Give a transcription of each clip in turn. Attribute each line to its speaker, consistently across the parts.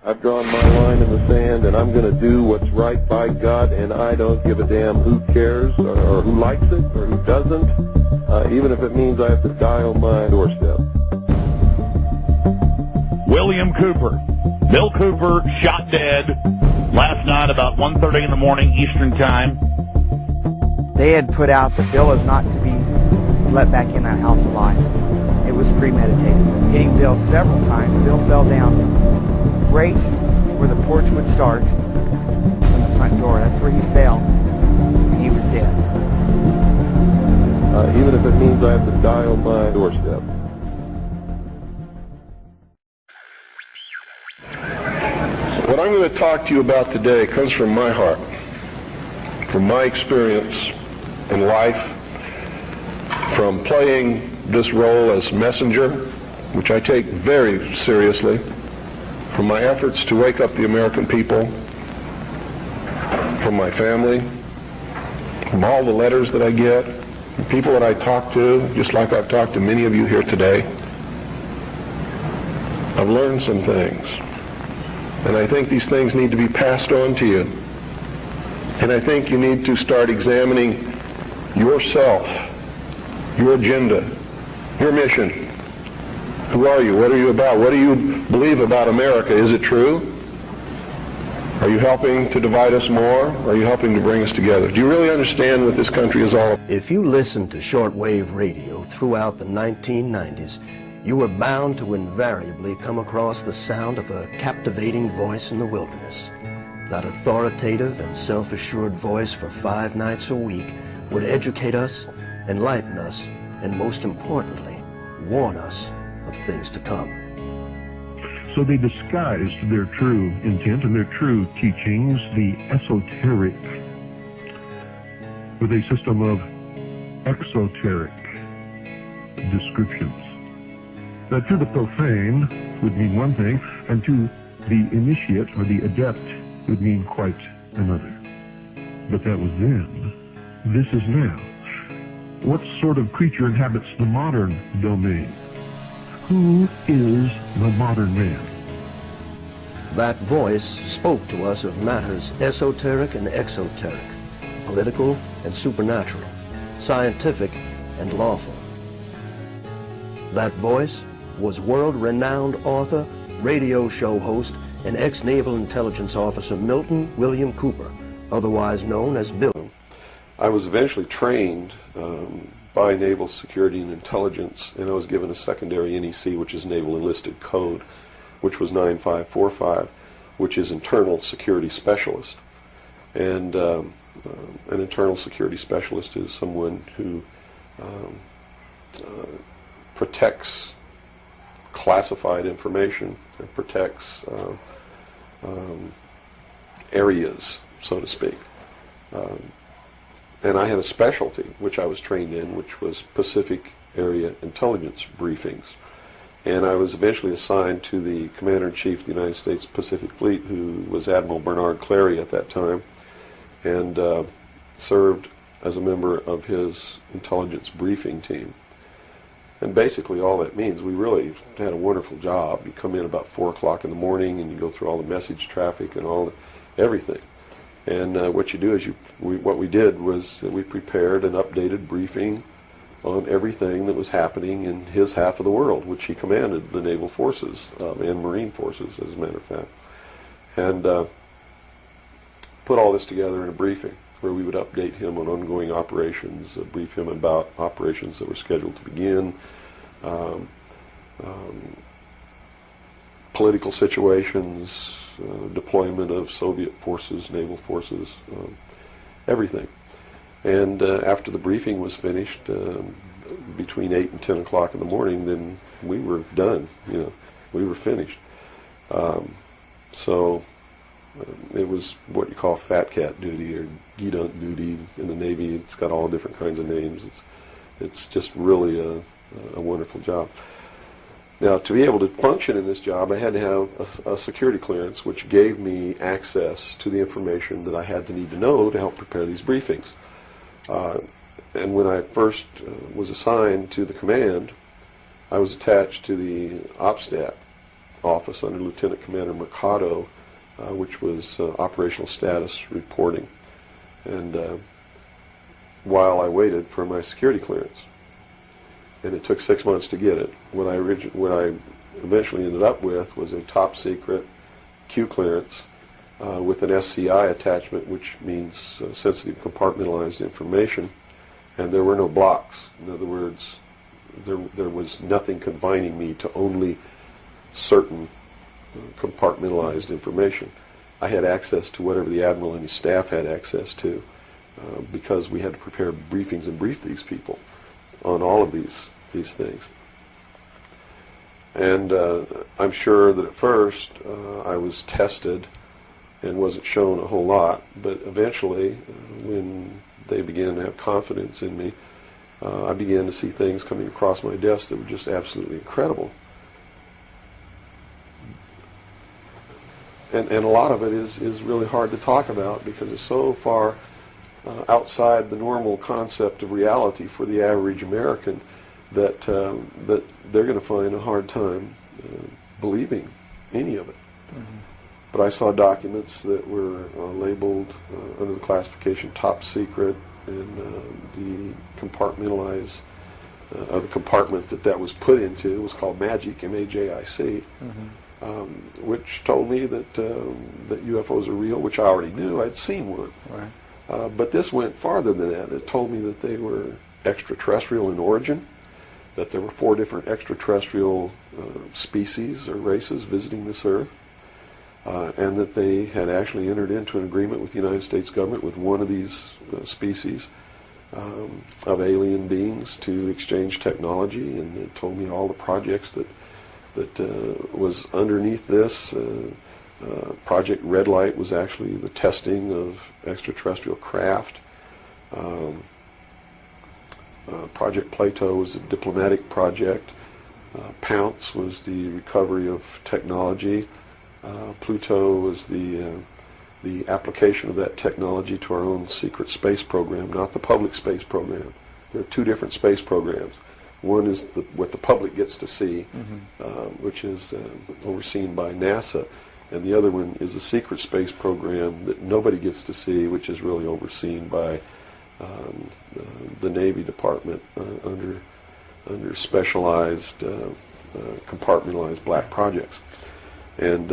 Speaker 1: I've drawn my line in the sand, and I'm going to do what's right by God, and I don't give a damn who cares or who likes it or who doesn't, even if it means I have to die on my doorstep.
Speaker 2: William Cooper. Bill Cooper shot dead last night about 1:30 in the morning Eastern Time.
Speaker 3: They had put out that Bill is not to be let back in that house alive. It was premeditated. Hitting Bill several times, Bill fell down right where the porch would start from the front door. That's where he fell, and he was dead.
Speaker 1: Even if it means I have to die on my doorstep.
Speaker 4: What I'm going to talk to you about today comes from my heart, from my experience in life, from playing this role as messenger, which I take very seriously, from my efforts to wake up the American people, from my family, from all the letters that I get, from people that I talk to, just like I've talked to many of you here today. I've learned some things, and I think these things need to be passed on to you. And I think you need to start examining yourself, your agenda, your mission. Who are you? What are you about? What do you believe about America? Is it true? Are you helping to divide us more? Or are you helping to bring us together? Do you really understand what this country is all about?
Speaker 5: If you listened to shortwave radio throughout the 1990s, you were bound to invariably come across the sound of a captivating voice in the wilderness. That authoritative and self-assured voice for 5 nights a week would educate us, enlighten us, and most importantly, warn us of things to come.
Speaker 6: So they disguised their true intent and their true teachings, the esoteric, with a system of exoteric descriptions. That to the profane would mean one thing, and to the initiate or the adept would mean quite another. But that was then. This is now. What sort of creature inhabits the modern domain? Who is the modern man?
Speaker 5: That voice spoke to us of matters esoteric and exoteric, political and supernatural, scientific and lawful. That voice was world-renowned author, radio show host, and ex-Naval Intelligence Officer Milton William Cooper, otherwise known as Bill.
Speaker 7: I was eventually trained by Naval Security and Intelligence, and I was given a secondary NEC, which is Naval Enlisted Code, which was 9545, which is Internal Security Specialist. And an Internal Security Specialist is someone who protects classified information and protects areas, so to speak. And I had a specialty, which I was trained in, which was Pacific Area Intelligence Briefings. And I was eventually assigned to the Commander-in-Chief of the United States Pacific Fleet, who was Admiral Bernard Clary at that time, and served as a member of his intelligence briefing team. And basically all that means, we really had a wonderful job. You come in about 4 o'clock in the morning and you go through all the message traffic and everything. And what you do is what we did was that we prepared an updated briefing on everything that was happening in his half of the world, which he commanded the naval forces and marine forces, as a matter of fact. And put all this together in a briefing where we would update him on ongoing operations, brief him about operations that were scheduled to begin, political situations, deployment of Soviet forces, naval forces, everything. And after the briefing was finished, between 8 and 10 o'clock in the morning, then we were done. We were finished. So it was what you call fat cat duty or gedunk duty in the Navy. It's got all different kinds of names. It's just really a wonderful job. Now, to be able to function in this job, I had to have a security clearance, which gave me access to the information that I had to need to know to help prepare these briefings. And when I first was assigned to the command, I was attached to the OPSTAT, office under Lieutenant Commander Mercado, which was operational status reporting. And while I waited for my security clearance, and it took 6 months to get it, what I eventually ended up with was a top secret Q clearance with an SCI attachment, which means sensitive compartmentalized information, and there were no blocks. In other words, there was nothing confining me to only certain compartmentalized information. I had access to whatever the Admiral and his staff had access to, because we had to prepare briefings and brief these people on all of these things. And I'm sure that at first I was tested and wasn't shown a whole lot, but eventually when they began to have confidence in me, I began to see things coming across my desk that were just absolutely incredible. And a lot of it is really hard to talk about because it's so far outside the normal concept of reality for the average American that they're going to find a hard time believing any of it. Mm-hmm. But I saw documents that were labeled under the classification top secret, and the compartmentalized, the compartment that was put into was called MAJIC, M-A-J-I-C, mm-hmm.
Speaker 8: Which told me that UFOs are real, which I already knew. I'd seen one.
Speaker 7: Right. But this went farther than that. It told me that they were extraterrestrial in origin, that there were 4 different extraterrestrial species or races visiting this Earth, and that they had actually entered into an agreement with the United States government with one of these species of alien beings to exchange technology, and it told me all the projects that was underneath this. Project Red Light was actually the testing of extraterrestrial craft. Project Plato was a diplomatic project. Pounce was the recovery of technology. Pluto was the application of that technology to our own secret space program, not the public space program. There are 2 different space programs. One is what the public gets to see, mm-hmm. Which is overseen by NASA, and the other one is a secret space program that nobody gets to see, which is really overseen by the Navy Department under specialized compartmentalized black projects, and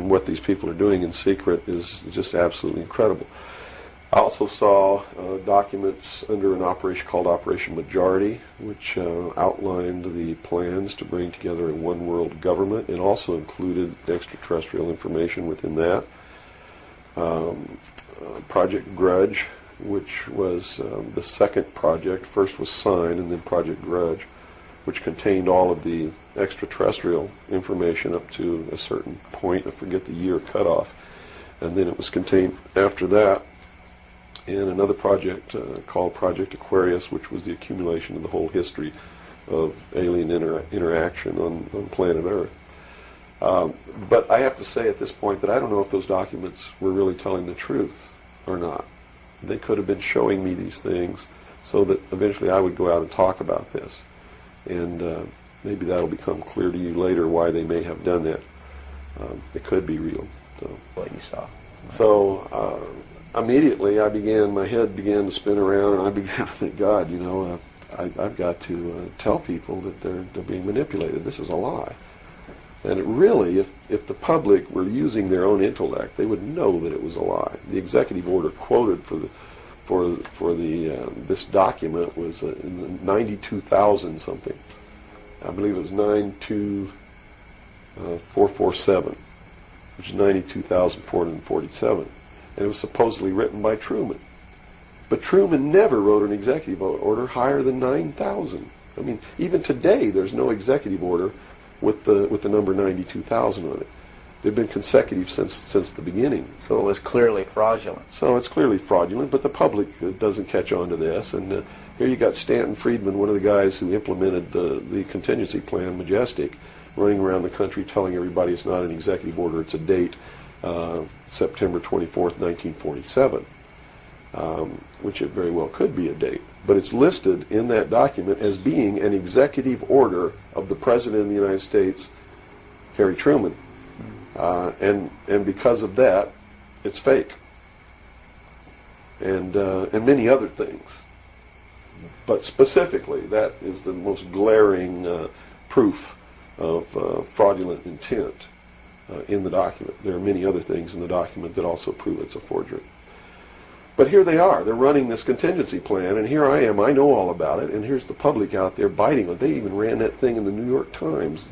Speaker 7: what these people are doing in secret is just absolutely incredible. I also saw documents under an operation called Operation Majority, which outlined the plans to bring together a one-world government. It also included extraterrestrial information within that. Project Grudge, which was the second project. First was Sign, and then Project Grudge, which contained all of the extraterrestrial information up to a certain point. I forget the year cutoff. And then it was contained after that in another project called Project Aquarius, which was the accumulation of the whole history of alien interaction on planet Earth. But I have to say at this point that I don't know if those documents were really telling the truth or not. They could have been showing me these things so that eventually I would go out and talk about this. And maybe that'll become clear to you later why they may have done that. It could be real. So.
Speaker 8: What you saw.
Speaker 7: So immediately my head began to spin around, and I began to think, God, I've got to tell people that they're being manipulated. This is a lie. And it really, if the public were using their own intellect, they would know that it was a lie. The executive order quoted for this document was 92,000 something. I believe it was 92447, which is 92,447. And it was supposedly written by Truman. But Truman never wrote an executive order higher than 9,000. I mean, even today, there's no executive order with the number 92,000 on it. They've been consecutive since the beginning.
Speaker 8: So it was clearly fraudulent.
Speaker 7: So it's clearly fraudulent, but the public doesn't catch on to this. And here you got Stanton Friedman, one of the guys who implemented the contingency plan, Majestic, running around the country telling everybody it's not an executive order, it's a date, September 24th, 1947, which it very well could be a date. but it's listed in that document as being an executive order of the President of the United States, Harry Truman. And because of that, it's fake. And many other things. But specifically, that is the most glaring proof of fraudulent intent in the document. There are many other things in the document that also prove it's a forgery. But here they are. They're running this contingency plan, and here I am. I know all about it, and here's the public out there biting it. They even ran that thing in the New York Times,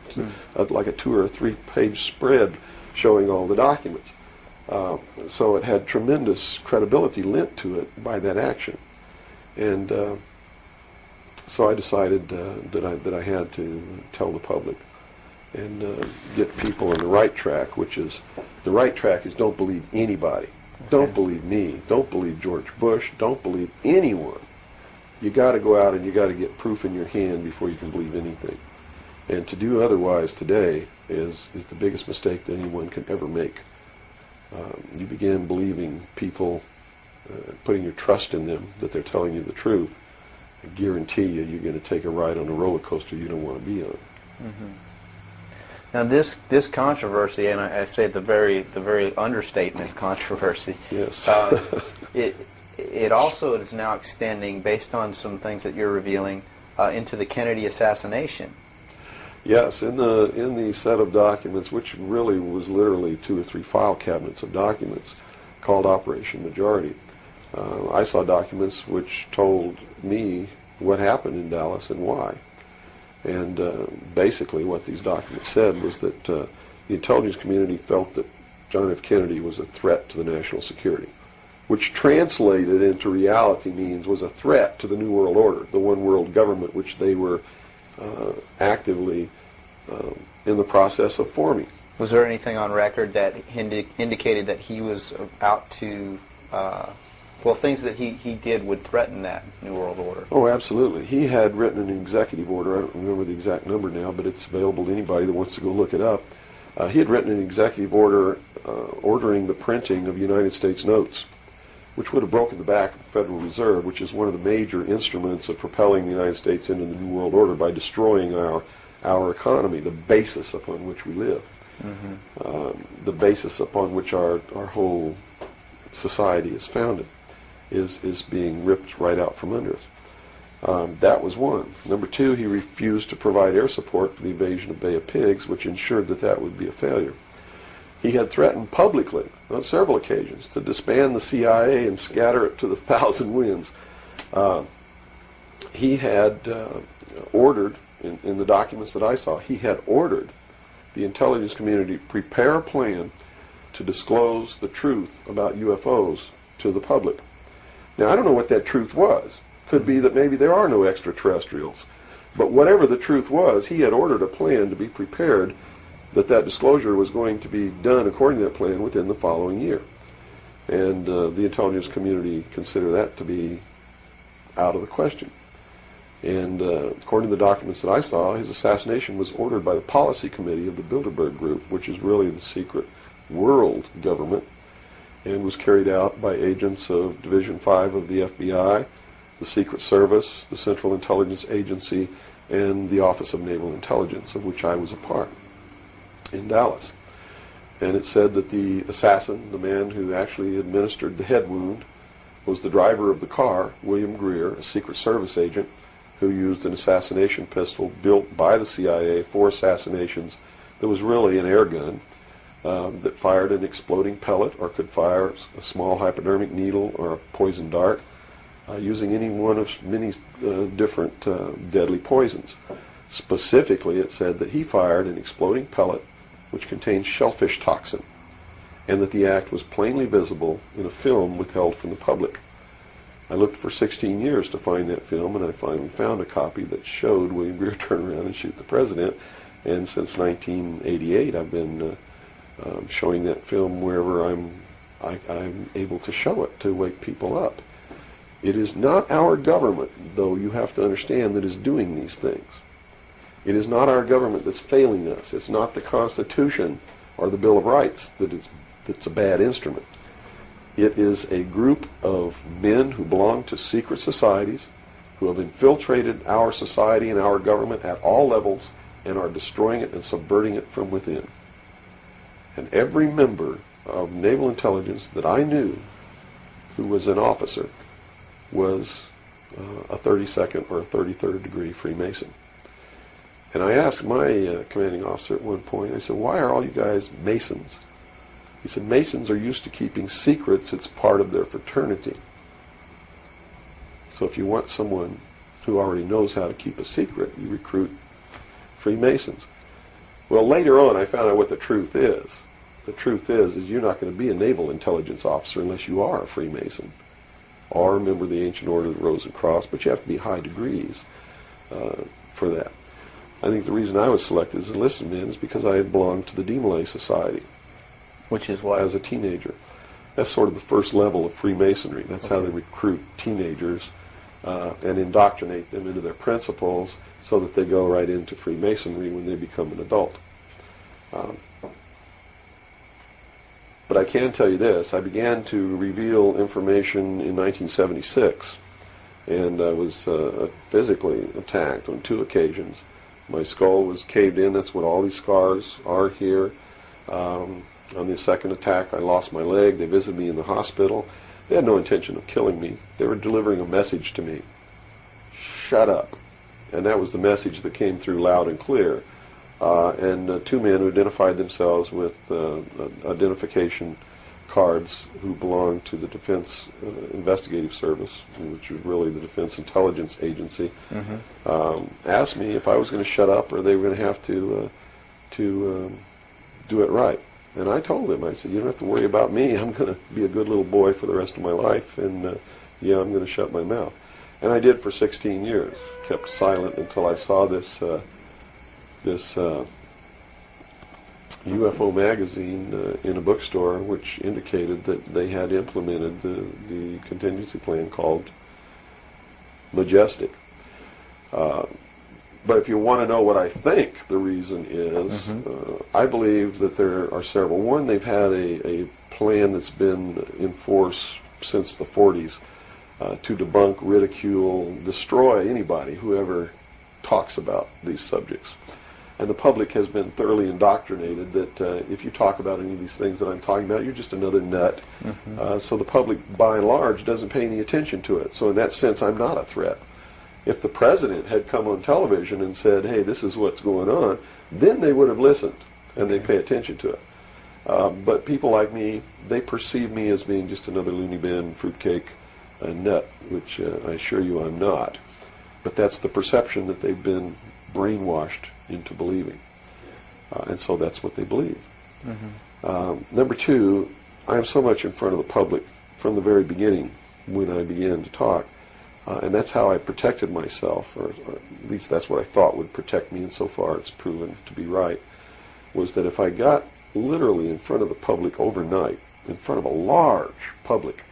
Speaker 7: like a 2 or 3 page spread showing all the documents. So it had tremendous credibility lent to it by that action. And so I decided that I had to tell the public and get people on the right track, which is, the right track is don't believe anybody. Don't believe me. Don't believe George Bush. Don't believe anyone. You got to go out and you got to get proof in your hand before you can believe anything. And to do otherwise today is the biggest mistake that anyone can ever make. You begin believing people, putting your trust in them, that they're telling you the truth. I guarantee you, you're going to take a ride on a roller coaster you don't want to be on.
Speaker 9: Mm-hmm. Now this controversy, and I say the very understatement controversy.
Speaker 7: Yes.
Speaker 9: It also is now extending, based on some things that you're revealing, into the Kennedy assassination.
Speaker 7: Yes, in the set of documents, which really was literally 2 or 3 file cabinets of documents, called Operation Majority, I saw documents which told me what happened in Dallas and why. And basically what these documents said was that the intelligence community felt that John F. Kennedy was a threat to the national security, which translated into reality means was a threat to the New World Order, the one world government which they were actively in the process of forming.
Speaker 9: Was there anything on record that indicated that he was out to, things that he did would threaten that New World Order?
Speaker 7: Oh, absolutely. He had written an executive order. I don't remember the exact number now, but it's available to anybody that wants to go look it up. He had written an executive order ordering the printing of United States notes, which would have broken the back of the Federal Reserve, which is one of the major instruments of propelling the United States into the New World Order by destroying our economy, the basis upon which we live, the basis upon which our whole society is founded, is being ripped right out from under us. That was one. Number 2, he refused to provide air support for the invasion of Bay of Pigs, which ensured that would be a failure. He had threatened publicly on several occasions to disband the CIA and scatter it to the 1,000 winds. He had ordered, in the documents that I saw, he had ordered the intelligence community prepare a plan to disclose the truth about UFOs to the public. Now, I don't know what that truth was. Could be that maybe there are no extraterrestrials. But whatever the truth was, he had ordered a plan to be prepared, that disclosure was going to be done according to that plan within the following year. And the intelligence community considered that to be out of the question. And according to the documents that I saw, his assassination was ordered by the policy committee of the Bilderberg Group, which is really the secret world government, and was carried out by agents of Division 5 of the FBI, the Secret Service, the Central Intelligence Agency, and the Office of Naval Intelligence, of which I was a part, in Dallas. And it said that the assassin, the man who actually administered the head wound, was the driver of the car, William Greer, a Secret Service agent who used an assassination pistol built by the CIA for assassinations that was really an air gun that fired an exploding pellet or could fire a small hypodermic needle or a poison dart using any one of many different deadly poisons. Specifically, it said that he fired an exploding pellet which contained shellfish toxin, and that the act was plainly visible in a film withheld from the public. I looked for 16 years to find that film, and I finally found a copy that showed William Greer turn around and shoot the president. And since 1988, I've been showing that film wherever I'm able to show it to wake people up. It is not our government, though you have to understand, that is doing these things. It is not our government that's failing us. It's not the Constitution or the Bill of Rights that's a bad instrument. It is a group of men who belong to secret societies who have infiltrated our society and our government at all levels and are destroying it and subverting it from within. And every member of naval intelligence that I knew who was an officer was a 32nd or a 33rd degree Freemason. And I asked my commanding officer at one point, I said, why are all you guys Masons? He said, Masons are used to keeping secrets. It's part of their fraternity. So if you want someone who already knows how to keep a secret, you recruit Freemasons. Well, later on, I found out what the truth is. The truth is you're not going to be a naval intelligence officer unless you are a Freemason or a member of the Ancient Order of the Rose and Cross, but you have to be high degrees for that. I think the reason I was selected as enlisted man is because I had belonged to the Demolay Society.
Speaker 9: Which is what?
Speaker 7: As a teenager. That's sort of the first level of Freemasonry. That's how they recruit teenagers and indoctrinate them into their principles so that they go right into Freemasonry when they become an adult. But I can tell you this, I began to reveal information in 1976, and I was physically attacked on 2 occasions. My skull was caved in, that's what all these scars are here. On the second attack, I lost my leg. They visited me in the hospital. They had no intention of killing me. They were delivering a message to me. Shut up. And that was the message that came through loud and clear. And 2 men who identified themselves with identification cards who belonged to the Defense Investigative Service, which was really the Defense Intelligence Agency, asked me if I was going to shut up or they were going to have to do it right. And I told them, I said, you don't have to worry about me. I'm going to be a good little boy for the rest of my life, and yeah, I'm going to shut my mouth. And I did for 16 years. Kept silent until I saw this UFO magazine in a bookstore, which indicated that they had implemented the contingency plan called Majestic. But if you want to know what I think the reason is, I believe that there are several. One, they've had a plan that's been in force since the 40s to debunk, ridicule, destroy anybody who ever talks about these subjects. And the public has been thoroughly indoctrinated that if you talk about any of these things that I'm talking about, you're just another nut. So the public, by and large, doesn't pay any attention to it. So in that sense, I'm not a threat. If the president had come on television and said, hey, this is what's going on, then they would have listened and they'd pay attention to it. But people like me, they perceive me as being just another loony bin, fruitcake, nut, which I assure you I'm not. But that's the perception that they've been brainwashed into believing. And so that's what they believe. Number 2, I am so much in front of the public from the very beginning when I began to talk. And that's how I protected myself, or at least that's what I thought would protect me, and so far it's proven to be right, was that if I got literally in front of the public overnight, in front of a large public,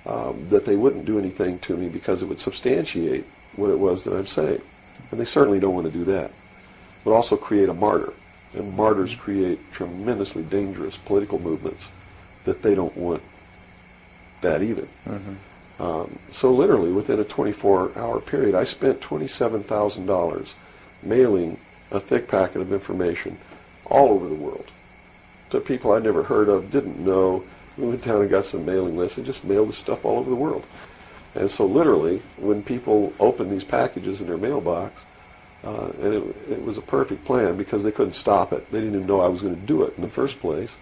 Speaker 7: that they wouldn't do anything to me because it would substantiate what it was that I'm saying. And they certainly don't want to do that. It would also create a martyr, and martyrs create tremendously dangerous political movements that they don't want that either. So literally, within a 24-hour period, I spent $27,000 mailing a thick packet of information all over the world to people I'd never heard of, didn't know. We went down and got some mailing lists and just mailed the stuff all over the world. And so literally, when people opened these packages in their mailbox, and it was a perfect plan because they couldn't stop it. They didn't even know I was going to do it in the first place.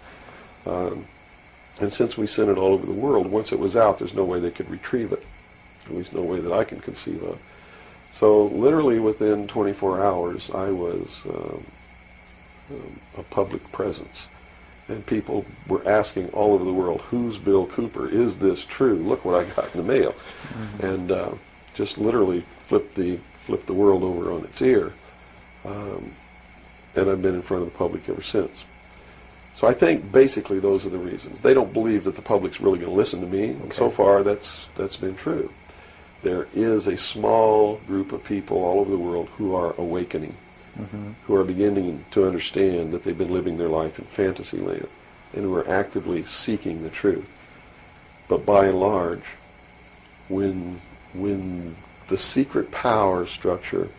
Speaker 7: And since we sent it all over the world, once it was out, there's no way they could retrieve it. At least no way that I can conceive of. So literally within 24 hours, I was a public presence. And people were asking all over the world, who's Bill Cooper? Is this true? Look what I got in the mail. And just literally flipped the world over on its ear. And I've been in front of the public ever since. So I think basically those are the reasons. They don't believe that the public's really going to listen to me, and so far that's been true. There is a small group of people all over the world who are awakening, who are beginning to understand that they've been living their life in fantasy land, and who are actively seeking the truth. But by and large, when the secret power structure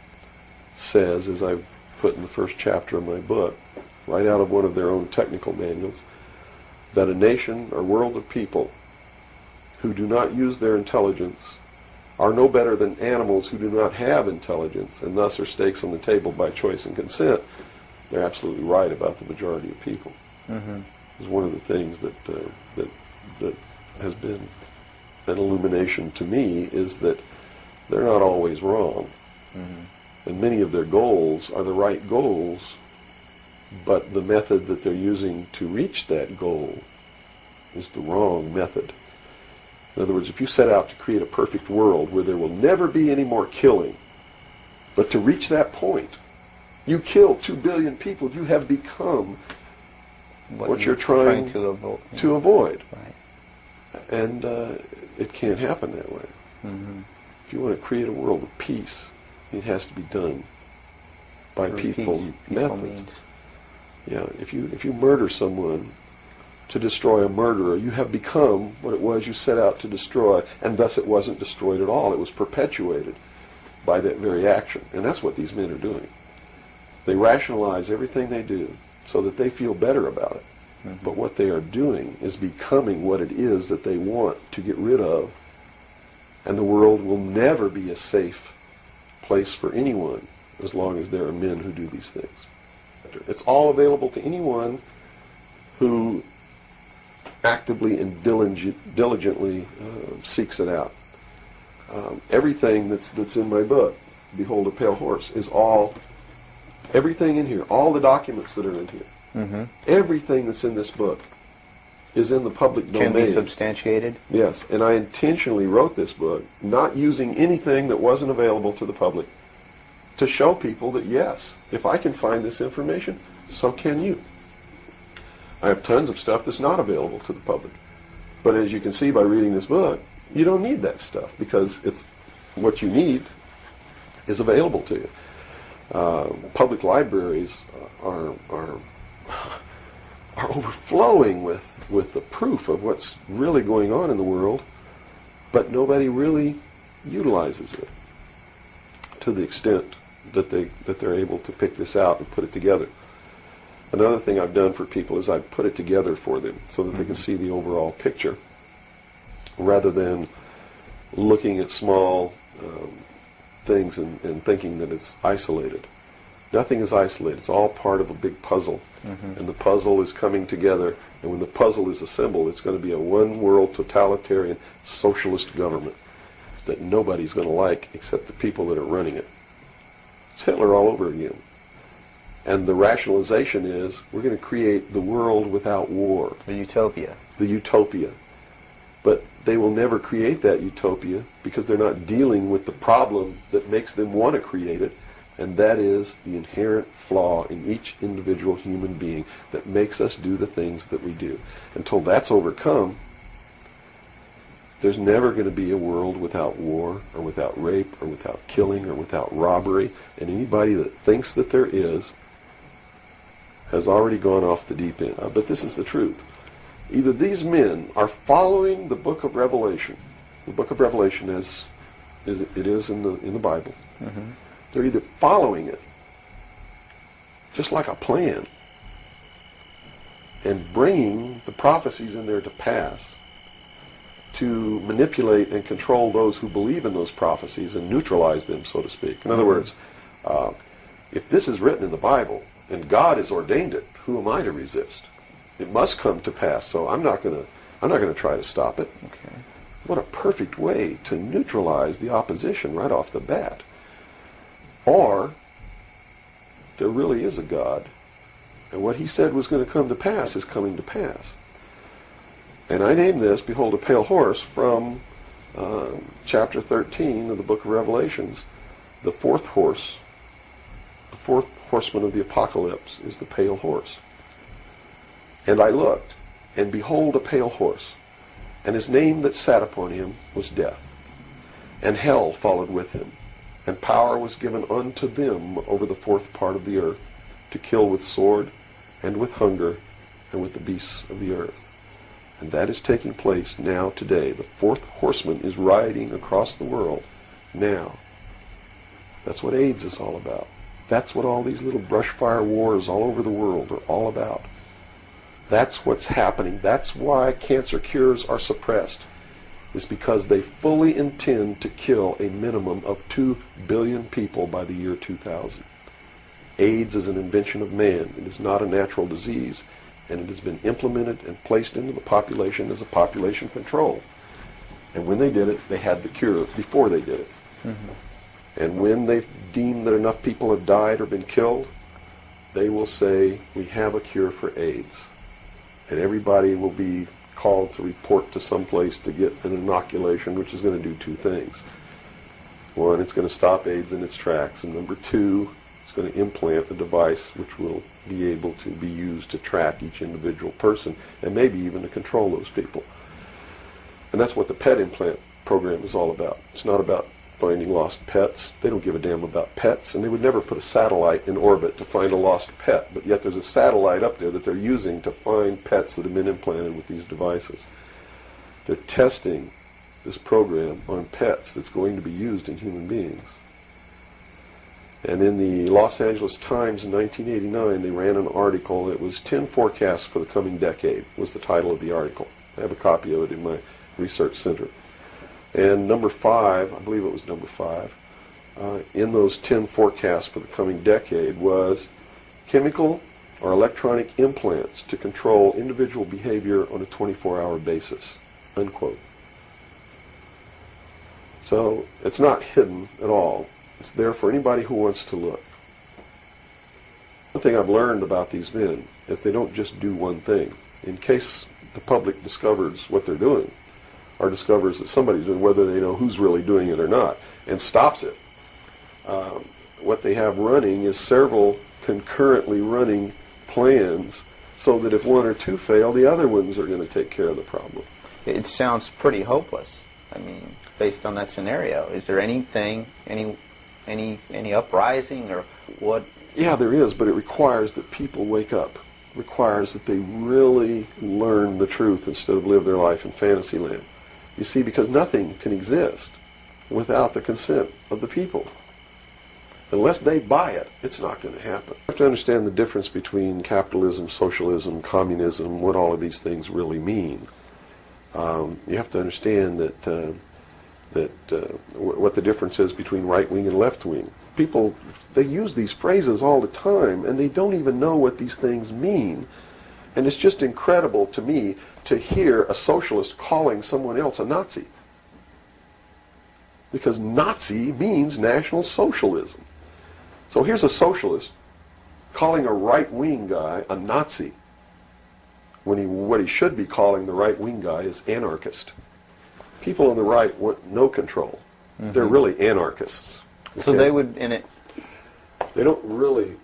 Speaker 7: says, as I've put in the first chapter of my book, right out of one of their own technical manuals, that a nation or world of people who do not use their intelligence are no better than animals who do not have intelligence, and thus are stakes on the table by choice and consent. They're absolutely right about the majority of people.
Speaker 9: Mm-hmm.
Speaker 7: It's one of the things that has been an illumination to me, is that they're not always wrong. Mm-hmm. And many of their goals are the right goals, but the method that they're using to reach that goal is the wrong method. In other words, if you set out to create a perfect world where there will never be any more killing, but to reach that point, you kill 2 billion people, you have become what you're trying to avoid.
Speaker 9: Right.
Speaker 7: And it can't happen that way.
Speaker 9: Mm-hmm.
Speaker 7: If you want to create a world of peace, it has to be done by peaceful methods.
Speaker 9: Means.
Speaker 7: Yeah, if you murder someone to destroy a murderer, you have become what it was you set out to destroy, and thus it wasn't destroyed at all. It was perpetuated by that very action. And that's what these men are doing. They rationalize everything they do so that they feel better about it. Mm-hmm. But what they are doing is becoming what it is that they want to get rid of, and the world will never be a safe place for anyone as long as there are men who do these things. It's all available to anyone who actively and diligently seeks it out. Everything that's in my book, Behold a Pale Horse, is everything in here, all the documents that are in here,
Speaker 9: mm-hmm.
Speaker 7: everything that's in this book is in the public domain.
Speaker 9: Can be substantiated?
Speaker 7: Yes, and I intentionally wrote this book not using anything that wasn't available to the public, to show people that, yes, if I can find this information, so can you. I have tons of stuff that's not available to the public. But as you can see by reading this book, you don't need that stuff, because it's what you need is available to you. Public libraries are overflowing with the proof of what's really going on in the world, but nobody really utilizes it to the extent that they're able to pick this out and put it together. Another thing I've done for people is I've put it together for them so that they can see the overall picture, rather than looking at small things and thinking that it's isolated. Nothing is isolated. It's all part of a big puzzle. Mm-hmm. And the puzzle is coming together, and when the puzzle is assembled, it's going to be a one-world totalitarian socialist government that nobody's going to like except the people that are running it. It's Hitler all over again. And the rationalization is, we're going to create the world without war.
Speaker 9: The utopia.
Speaker 7: The utopia. But they will never create that utopia because they're not dealing with the problem that makes them want to create it, and that is the inherent flaw in each individual human being that makes us do the things that we do. Until that's overcome, there's never going to be a world without war, or without rape, or without killing, or without robbery, and anybody that thinks that there is has already gone off the deep end. But this is the truth. Either these men are following the book of Revelation. The book of Revelation is in the Bible.
Speaker 9: Mm-hmm.
Speaker 7: They're either following it, just like a plan, and bringing the prophecies in there to pass, to manipulate and control those who believe in those prophecies and neutralize them, so to speak. In other words, if this is written in the Bible and God has ordained it, who am I to resist? It must come to pass, so I'm not going to try to stop it.
Speaker 9: Okay.
Speaker 7: What a perfect way to neutralize the opposition right off the bat. Or there really is a God, and what he said was going to come to pass is coming to pass. And I named this, Behold a Pale Horse, from chapter 13 of the book of Revelations. The fourth horse, the fourth horseman of the apocalypse, is the pale horse. And I looked, and behold a pale horse, and his name that sat upon him was Death. And hell followed with him, and power was given unto them over the fourth part of the earth, to kill with sword, and with hunger, and with the beasts of the earth. And that is taking place now today. The fourth horseman is riding across the world now. That's what AIDS is all about. That's what all these little brush fire wars all over the world are all about. That's what's happening. That's why cancer cures are suppressed. It's because they fully intend to kill a minimum of 2 billion people by the year 2000. AIDS is an invention of man. It is not a natural disease, and it has been implemented and placed into the population as a population control. And when they did it, they had the cure before they did it. Mm-hmm. And when they've deemed that enough people have died or been killed, they will say, we have a cure for AIDS. And everybody will be called to report to some place to get an inoculation, which is going to do two things. One, it's going to stop AIDS in its tracks. And number two, it's going to implant a device which will be able to be used to track each individual person and maybe even to control those people. And that's what the pet implant program is all about. It's not about finding lost pets. They don't give a damn about pets, and they would never put a satellite in orbit to find a lost pet, but yet there's a satellite up there that they're using to find pets that have been implanted with these devices. They're testing this program on pets that's going to be used in human beings. And in the Los Angeles Times in 1989, they ran an article. It was 10 forecasts for the coming decade, was the title of the article. I have a copy of it in my research center. And number 5, I believe it was number 5, in those 10 forecasts for the coming decade was chemical or electronic implants to control individual behavior on a 24-hour basis, unquote. So it's not hidden at all. It's there for anybody who wants to look. One thing I've learned about these men is they don't just do one thing. In case the public discovers what they're doing, or discovers that somebody's doing, whether they know who's really doing it or not, and stops it. What they have running is several concurrently running plans so that if one or two fail, the other ones are going to take care of the problem.
Speaker 9: It sounds pretty hopeless. I mean, based on that scenario, is there anything, any uprising or what? Yeah,
Speaker 7: there is, but it requires that people wake up. It requires that they really learn the truth instead of live their life in fantasy land. You see, because nothing can exist without the consent of the people. Unless they buy it, it's not going to happen. You have to understand the difference between capitalism, socialism, communism, what all of these things really mean. You have to understand what the difference is between right wing and left wing. People, they use these phrases all the time, and they don't even know what these things mean. And it's just incredible to me to hear a socialist calling someone else a Nazi. Because Nazi means National Socialism. So here's a socialist calling a right-wing guy a Nazi, when what he should be calling the right-wing guy is anarchist. People on the right want no control. Mm-hmm. They're really anarchists. Okay?
Speaker 9: So they would, in it...
Speaker 7: They don't really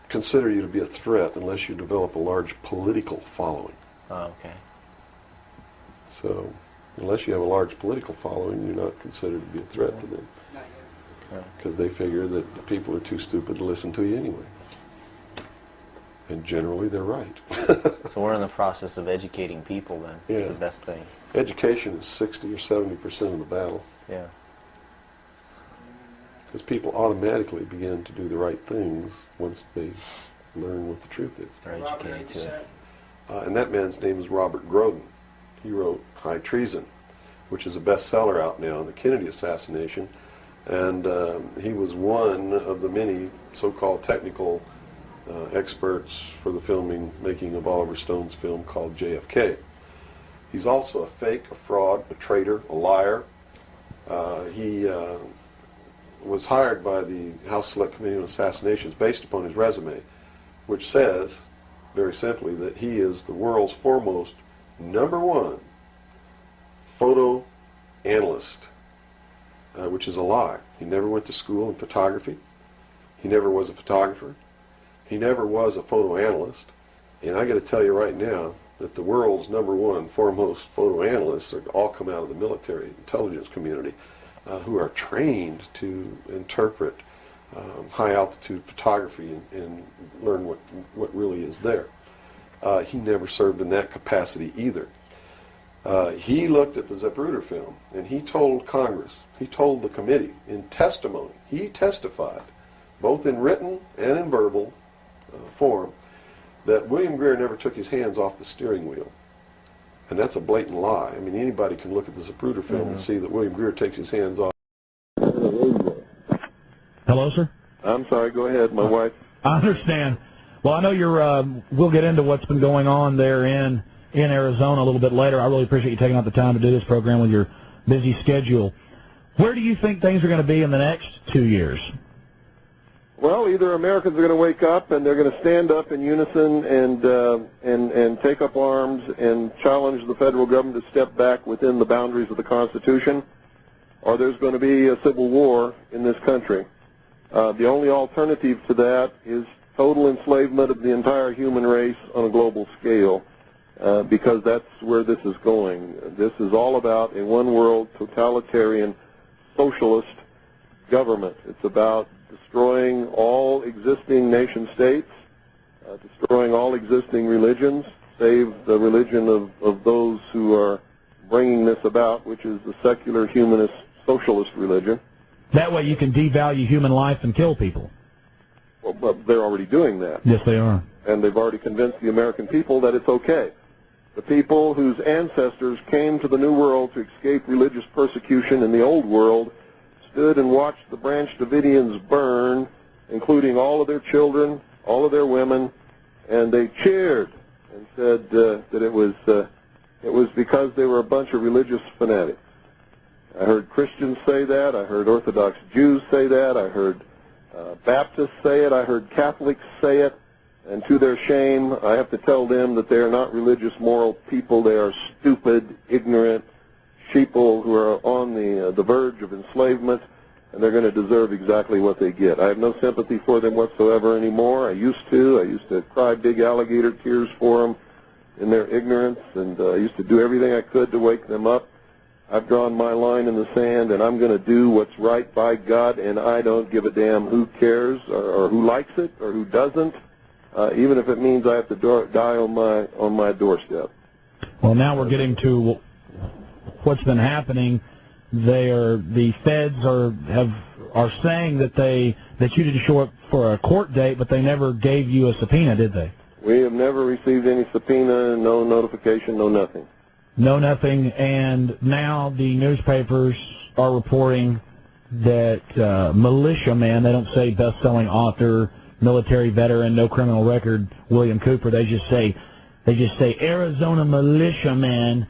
Speaker 7: consider you to be a threat unless you develop a large political following.
Speaker 9: Oh, okay.
Speaker 7: So, unless you have a large political following, you're not considered to be a threat to them. Because they figure that the people are too stupid to listen to you anyway. And generally, they're right.
Speaker 10: So we're in the process of educating people then.
Speaker 7: Yeah.
Speaker 10: It's the best thing.
Speaker 7: Education is 60 or 70% of the battle.
Speaker 10: Yeah.
Speaker 7: Because people automatically begin to do the right things once they learn what the truth is.
Speaker 10: They're educated to it.
Speaker 7: And that man's name is Robert Groden. He wrote High Treason, which is a bestseller out now on the Kennedy assassination. And he was one of the many so-called technical experts for the making of Oliver Stone's film called JFK. He's also a fake, a fraud, a traitor, a liar. He was hired by the House Select Committee on Assassinations based upon his resume, which says, very simply, that he is the world's foremost #1 photo analyst, which is a lie. He never went to school in photography. He never was a photographer. He never was a photo analyst. And I got to tell you right now that the world's #1 foremost photo analysts are all come out of the military intelligence community, who are trained to interpret high-altitude photography and learn what really is there. He never served in that capacity either. He looked at the Zapruder film, and he told Congress, he told the committee in testimony, he testified, both in written and in verbal form, that William Greer never took his hands off the steering wheel. And that's a blatant lie. I mean, anybody can look at the Zapruder film and see that William Greer takes his hands off.
Speaker 2: Hello, sir?
Speaker 1: I'm sorry, go ahead, my wife.
Speaker 2: I understand. Well, I know you're, we'll get into what's been going on there in Arizona a little bit later. I really appreciate you taking out the time to do this program with your busy schedule. Where do you think things are going to be in the next 2 years?
Speaker 1: Well, either Americans are going to wake up and they're going to stand up in unison and take up arms and challenge the federal government to step back within the boundaries of the Constitution, or there's going to be a civil war in this country. The only alternative to that is total enslavement of the entire human race on a global scale, because that's where this is going. This is all about a one-world, totalitarian, socialist government. It's about destroying all existing nation-states, destroying all existing religions, save the religion of those who are bringing this about, which is the secular, humanist, socialist religion.
Speaker 2: That way you can devalue human life and kill people.
Speaker 1: Well, but they're already doing that.
Speaker 2: Yes, they are.
Speaker 1: And they've already convinced the American people that it's okay. The people whose ancestors came to the New World to escape religious persecution in the Old World stood and watched the Branch Davidians burn, including all of their children, all of their women, and they cheered and said that it was because they were a bunch of religious fanatics. I heard Christians say that. I heard Orthodox Jews say that. I heard Baptists say it. I heard Catholics say it. And to their shame, I have to tell them that they are not religious, moral people. They are stupid, ignorant sheeple who are on the verge of enslavement, and they're going to deserve exactly what they get. I have no sympathy for them whatsoever anymore. I used to cry big alligator tears for them in their ignorance, and I used to do everything I could to wake them up. I've drawn my line in the sand, and I'm going to do what's right by God, and I don't give a damn who cares or who likes it or who doesn't, even if it means I have to die on my doorstep.
Speaker 2: Well, now we're getting to what's been happening. The feds are saying that you didn't show up for a court date, but they never gave you a subpoena, did they?
Speaker 1: We have never received any subpoena, no notification, no nothing.
Speaker 2: No nothing, and now the newspapers are reporting that militiaman, they don't say best-selling author, military veteran, no criminal record, William Cooper, they just say Arizona militiaman,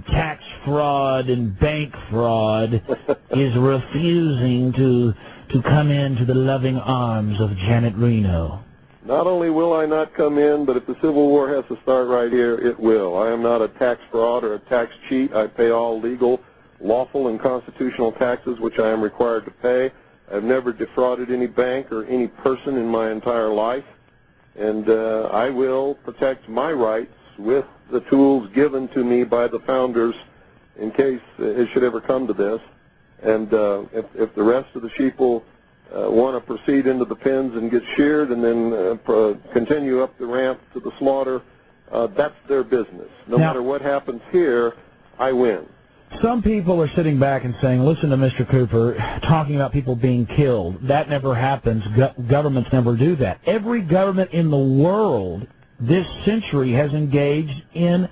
Speaker 2: tax fraud and bank fraud is refusing to come into the loving arms of Janet Reno.
Speaker 1: Not only will I not come in, but if the Civil War has to start right here, it will. I am not a tax fraud or a tax cheat. I pay all legal, lawful, and constitutional taxes, which I am required to pay. I've never defrauded any bank or any person in my entire life, and I will protect my rights with the tools given to me by the founders in case it should ever come to this. And if the rest of the sheeple want to proceed into the pens and get sheared and then continue up the ramp to the slaughter, that's their business. No matter what happens here, I win.
Speaker 2: Some people are sitting back and saying, listen to Mr. Cooper talking about people being killed. That never happens. Governments never do that. Every government in the world this century has engaged in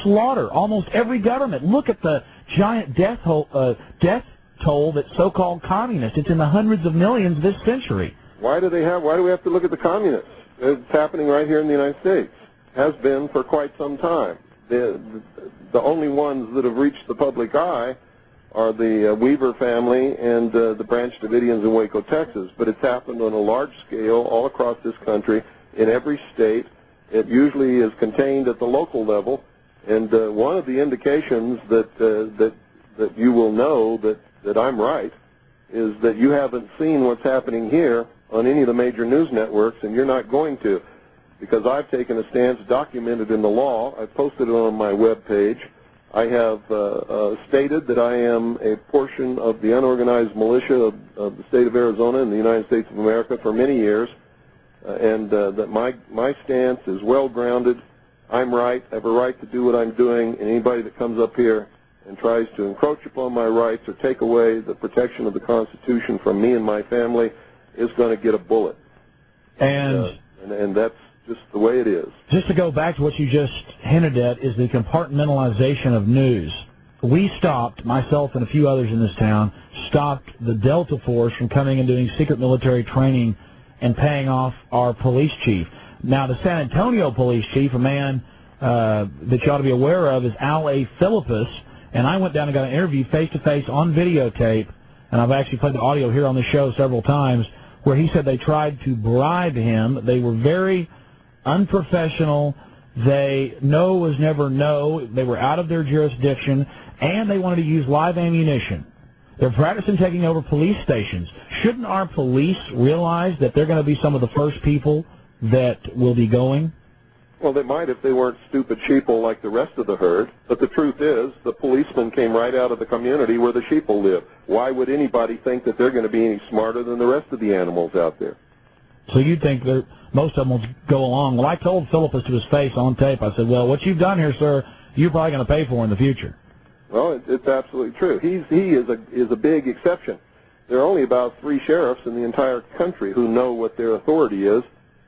Speaker 2: slaughter. Almost every government. Look at the giant death toll that's so-called communist. It's in the hundreds of millions this century.
Speaker 1: Why do we have to look at the communists? It's happening right here in the United States. Has been for quite some time. The only ones that have reached the public eye are the Weaver family and the Branch Davidians in Waco, Texas. But it's happened on a large scale all across this country, in every state. It usually is contained at the local level. And one of the indications that you will know that I'm right is that you haven't seen what's happening here on any of the major news networks, and you're not going to, because I've taken a stance documented in the law. I've posted it on my webpage. I have stated that I am a portion of the unorganized militia of the state of Arizona in the United States of America for many years, and that my stance is well-grounded I'm right, I have a right to do what I'm doing, and anybody that comes up here and tries to encroach upon my rights or take away the protection of the Constitution from me and my family is going to get a bullet. And that's just the way it is.
Speaker 2: Just to go back to what you just hinted at is the compartmentalization of news. We stopped, myself and a few others in this town, stopped the Delta Force from coming and doing secret military training and paying off our police chief. Now, the San Antonio police chief, a man that you ought to be aware of, is Al A. Philippus, and I went down and got an interview face-to-face on videotape, and I've actually played the audio here on the show several times, where he said they tried to bribe him. They were very unprofessional. No was never no. They were out of their jurisdiction, and they wanted to use live ammunition. They're practicing taking over police stations. Shouldn't our police realize that they're going to be some of the first people that will be going?
Speaker 1: Well, they might if they weren't stupid sheeple like the rest of the herd. But the truth is, the policemen came right out of the community where the sheeple live. Why would anybody think that they're going to be any smarter than the rest of the animals out there?
Speaker 2: So you'd think that most of them will go along. Well, I told Philippus to his face on tape, I said, well, what you've done here, sir, you're probably going to pay for in the future.
Speaker 1: Well, it's absolutely true. He is a big exception. There are only about 3 sheriffs in the entire country who know what their authority is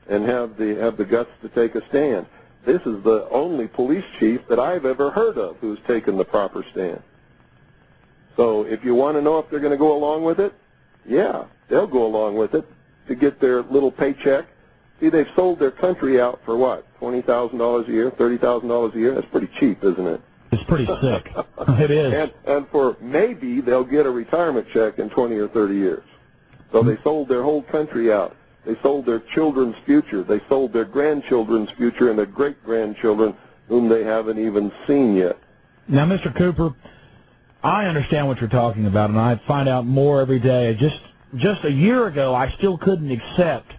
Speaker 1: and have the guts to take a stand. This is the only police chief that I've ever heard of who's taken the proper stand. So if you want to know if they're going to go along with it, yeah, they'll go along with it to get their little paycheck. See, they've sold their country out for what, $20,000 a year, $30,000 a year? That's pretty cheap, isn't it?
Speaker 2: It's pretty sick. It is.
Speaker 1: And for maybe they'll get a retirement check in 20 or 30 years. So they sold their whole country out. They sold their children's future. They sold their grandchildren's future and their great-grandchildren whom they haven't even seen yet.
Speaker 2: Now, Mr. Cooper, I understand what you're talking about, and I find out more every day. Just a year ago, I still couldn't accept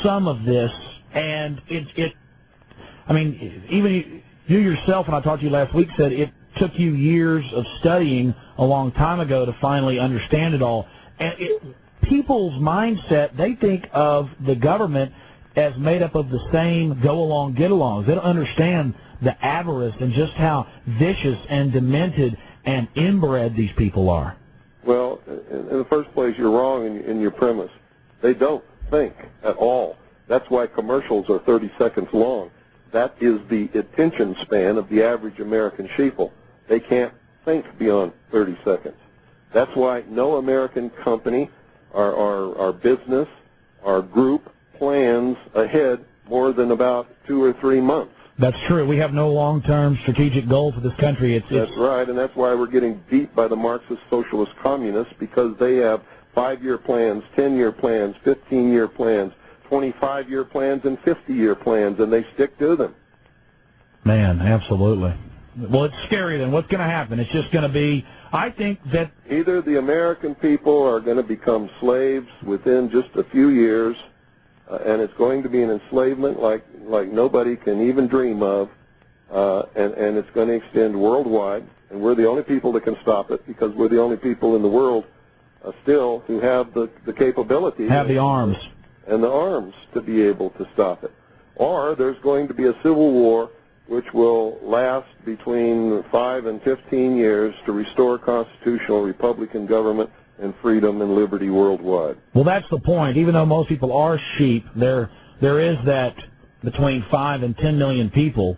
Speaker 2: some of this, and I mean, even you yourself, when I talked to you last week, said it took you years of studying a long time ago to finally understand it all. And people's mindset, they think of the government as made up of the same go-along, get-alongs. They don't understand the avarice and just how vicious and demented and inbred these people are.
Speaker 1: Well, in the first place, you're wrong in your premise. They don't think at all. That's why commercials are 30 seconds long. That is the attention span of the average American sheeple. They can't think beyond 30 seconds. That's why no American company, our business, our group plans ahead more than about 2 or 3 months.
Speaker 2: That's true. We have no long-term strategic goal for this country.
Speaker 1: That's right, and that's why we're getting beat by the Marxist socialist communists, because they have 5-year plans, 10-year plans, 15-year plans, 25-year plans, and 50-year plans, and they stick to them.
Speaker 2: Man, absolutely. Well, it's scary then. What's going to happen? It's just going to be, I think that
Speaker 1: either the American people are going to become slaves within just a few years, and it's going to be an enslavement like nobody can even dream of, and it's going to extend worldwide, and we're the only people that can stop it, because we're the only people in the world still who have the capability,
Speaker 2: have the arms,
Speaker 1: and the arms to be able to stop it. Or there's going to be a civil war which will last between 5 and 15 years to restore constitutional Republican government and freedom and liberty worldwide.
Speaker 2: Well, that's the point. Even though most people are sheep, there is that between 5 and 10 million people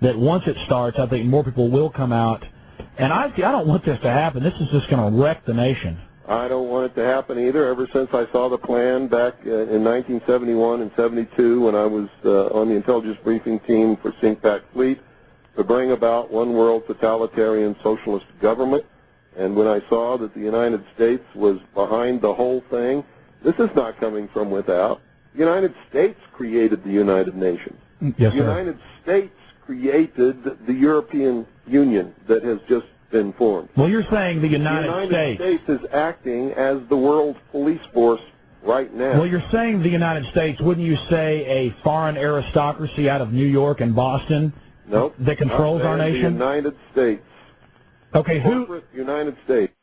Speaker 2: that once it starts, I think more people will come out. And I don't want this to happen. This is just going to wreck the nation.
Speaker 1: I don't want it to happen either. Ever since I saw the plan back in 1971 and 72 when I was on the intelligence briefing team for CINCPAC Fleet to bring about one world totalitarian socialist government, and when I saw that the United States was behind the whole thing, this is not coming from without. The United States created the United Nations.
Speaker 2: Yes,
Speaker 1: the United States created the European Union that has just been formed.
Speaker 2: Well, you're saying the United
Speaker 1: States is acting as the world police force right now.
Speaker 2: Well, you're saying the United States. Wouldn't you say a foreign aristocracy out of New York and Boston that controls our nation?
Speaker 1: The United States.
Speaker 2: Okay,
Speaker 1: Corporate United States.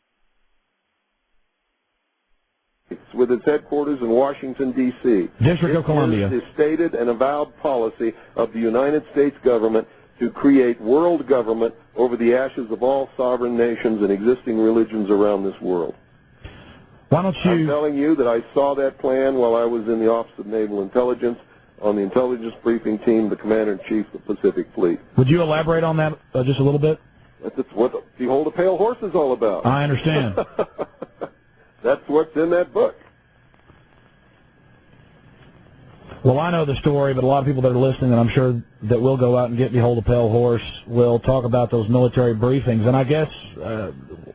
Speaker 1: with its headquarters in Washington, D.C.
Speaker 2: District of Columbia.
Speaker 1: It is the stated and avowed policy of the United States government to create world government over the ashes of all sovereign nations and existing religions around this world.
Speaker 2: Why don't you...
Speaker 1: I'm telling you that I saw that plan while I was in the Office of Naval Intelligence on the intelligence briefing team, the Commander-in-Chief of the Pacific Fleet.
Speaker 2: Would you elaborate on that just a little bit?
Speaker 1: That's what Behold a Pale Horse is all about.
Speaker 2: I understand.
Speaker 1: That's what's in that book.
Speaker 2: Well, I know the story, but a lot of people that are listening, and I'm sure that will go out and get Behold a Pale Horse, will talk about those military briefings. And I guess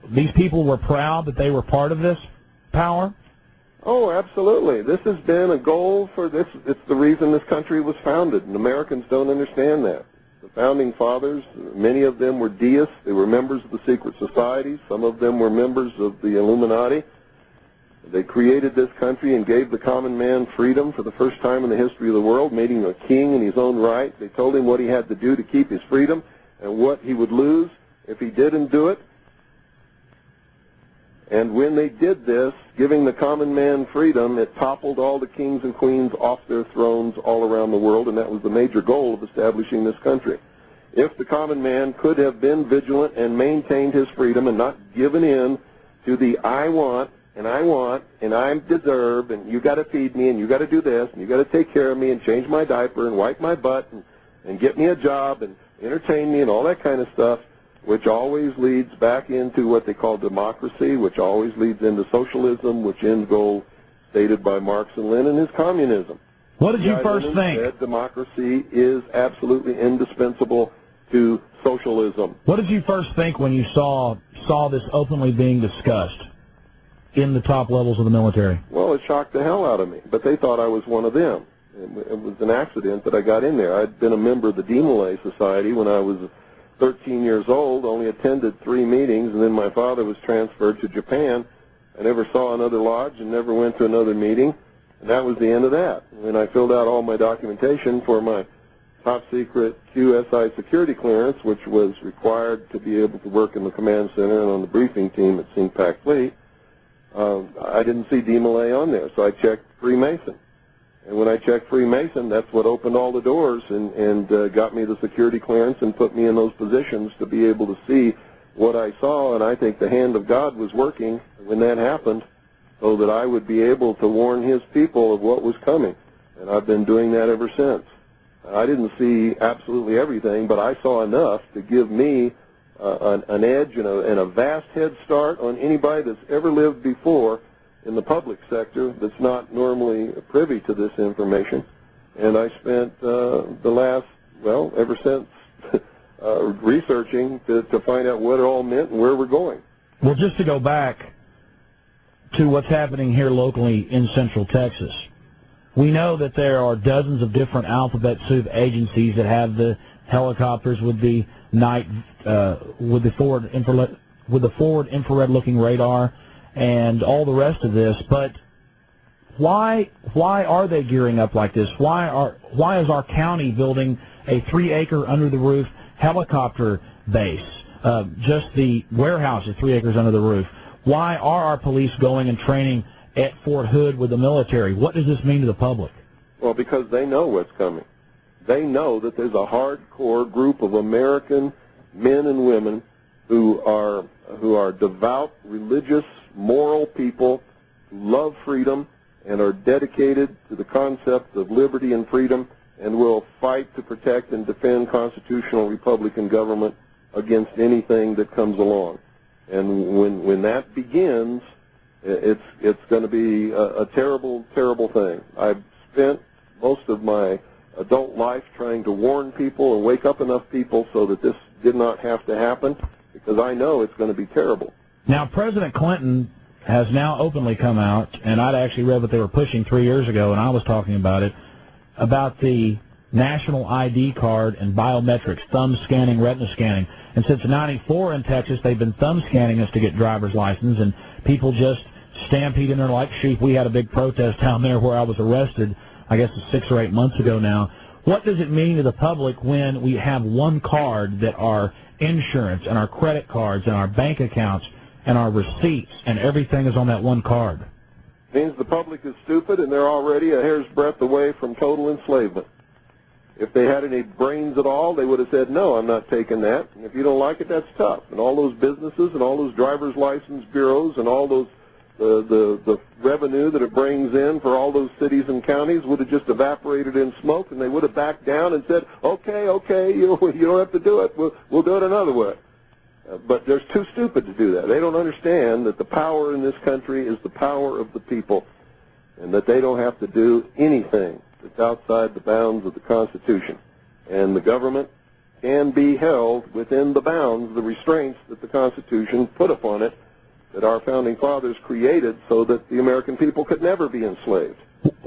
Speaker 2: these people were proud that they were part of this power?
Speaker 1: Oh, absolutely. This has been a goal for this. It's the reason this country was founded, and Americans don't understand that. The founding fathers, many of them were deists. They were members of the secret societies. Some of them were members of the Illuminati. They created this country and gave the common man freedom for the first time in the history of the world, made him a king in his own right. They told him what he had to do to keep his freedom and what he would lose if he didn't do it. And when they did this, giving the common man freedom, it toppled all the kings and queens off their thrones all around the world, and that was the major goal of establishing this country. If the common man could have been vigilant and maintained his freedom and not given in to the I want, and I deserve, and you got to feed me, and you got to do this, and you got to take care of me, and change my diaper, and wipe my butt, and get me a job, and entertain me, and all that kind of stuff, which always leads back into what they call democracy, which always leads into socialism, which end goal stated by Marx and Lenin is communism.
Speaker 2: What did you first think?
Speaker 1: Said democracy is absolutely indispensable to socialism.
Speaker 2: What did you first think when you saw this openly being discussed in the top levels of the military?
Speaker 1: Well, it shocked the hell out of me, but they thought I was one of them. It was an accident that I got in there. I'd been a member of the Malay Society when I was 13 years old, only attended 3 meetings, and then my father was transferred to Japan. I never saw another lodge and never went to another meeting, and that was the end of that. When I filled out all my documentation for my top-secret QSI security clearance, which was required to be able to work in the command center and on the briefing team at CPAC Fleet, I didn't see Malay on there, so I checked Freemason. And when I checked Freemason, that's what opened all the doors and got me the security clearance and put me in those positions to be able to see what I saw. And I think the hand of God was working when that happened so that I would be able to warn his people of what was coming. And I've been doing that ever since. I didn't see absolutely everything, but I saw enough to give me an edge and a vast head start on anybody that's ever lived before in the public sector that's not normally privy to this information. And I spent the last, well, ever since, researching to find out what it all meant and where we're going.
Speaker 2: Well, just to go back to what's happening here locally in Central Texas, we know that there are dozens of different alphabet soup agencies that have the helicopters with the night, with the forward infrared looking radar, and all the rest of this, but why are they gearing up like this? Why is our county building a 3-acre under the roof helicopter base? Just the warehouse is 3 acres under the roof. Why are our police going and training at Fort Hood with the military? What does this mean to the public?
Speaker 1: Well, because they know what's coming. They know that there's a hardcore group of American men and women who are devout, religious, moral people who love freedom and are dedicated to the concept of liberty and freedom and will fight to protect and defend constitutional Republican government against anything that comes along. And when that begins, it's going to be a terrible, terrible thing. I've spent most of my adult life trying to warn people and wake up enough people so that this did not have to happen, because I know it's going to be terrible.
Speaker 2: Now, President Clinton has now openly come out, and I'd actually read what they were pushing 3 years ago, and I was talking about it, about the national ID card and biometrics, thumb scanning, retina scanning. And since '94 in Texas, they've been thumb scanning us to get driver's license, and people just stampede in there like sheep. We had a big protest down there where I was arrested, I guess it's 6 or 8 months ago now. What does it mean to the public when we have one card that our insurance and our credit cards and our bank accounts and our receipts and everything is on that one card?
Speaker 1: means the public is stupid and they're already a hair's breadth away from total enslavement. If they had any brains at all, they would have said, no, I'm not taking that. And if you don't like it, that's tough. And all those businesses and all those driver's license bureaus and all those the revenue that it brings in for all those cities and counties would have just evaporated in smoke, and they would have backed down and said, okay, you don't have to do it. We'll do it another way. But they're too stupid to do that. They don't understand that the power in this country is the power of the people, and that they don't have to do anything that's outside the bounds of the Constitution. And the government can be held within the bounds, the restraints that the Constitution put upon it, that our founding fathers created so that the American people could never be enslaved.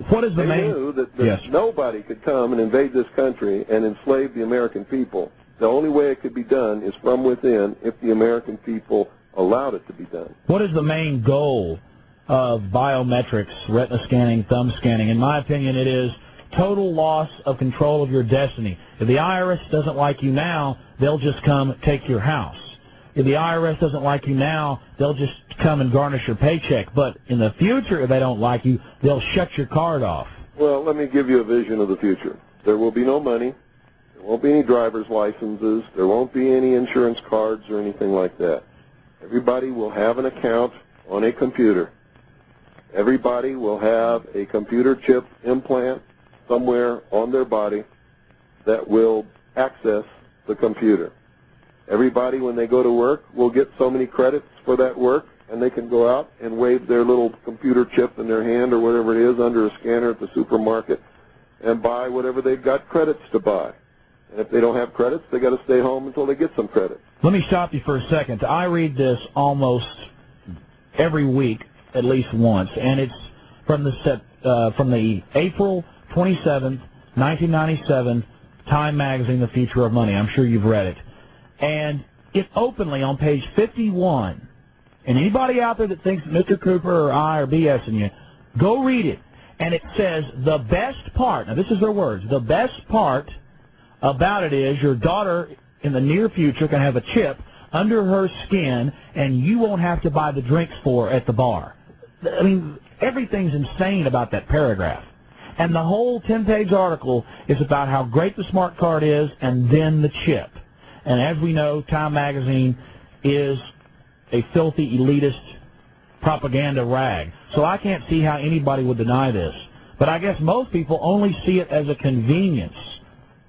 Speaker 2: What is the
Speaker 1: They knew that nobody could come and invade this country and enslave the American people. The only way it could be done is from within if the American people allowed it to be done.
Speaker 2: What is the main goal of biometrics, retina scanning, thumb scanning? In my opinion, it is total loss of control of your destiny. If the IRS doesn't like you now, they'll just come take your house. If the IRS doesn't like you now, they'll just come and garnish your paycheck. But in the future, if they don't like you, they'll shut your card off.
Speaker 1: Well, let me give you a vision of the future. There will be no money. There won't be any driver's licenses. There won't be any insurance cards or anything like that. Everybody will have an account on a computer. Everybody will have a computer chip implant somewhere on their body that will access the computer. Everybody, when they go to work, will get so many credits for that work, and they can go out and wave their little computer chip in their hand or whatever it is under a scanner at the supermarket and buy whatever they've got credits to buy. And if they don't have credits, they got to stay home until they get some credits.
Speaker 2: Let me stop you for a second. I read this almost every week, at least once, and it's from the April 27th, 1997 Time magazine, The Future of Money. I'm sure you've read it. And it openly on page 51, and anybody out there that thinks Mr. Cooper or I are BSing you, go read it. And it says the best part, now this is their words, the best part about it is your daughter in the near future can have a chip under her skin and you won't have to buy the drinks for her at the bar. I mean, everything's insane about that paragraph. And the whole 10-page article is about how great the smart card is and then the chip. And as we know, Time magazine is a filthy, elitist propaganda rag. So I can't see how anybody would deny this. But I guess most people only see it as a convenience.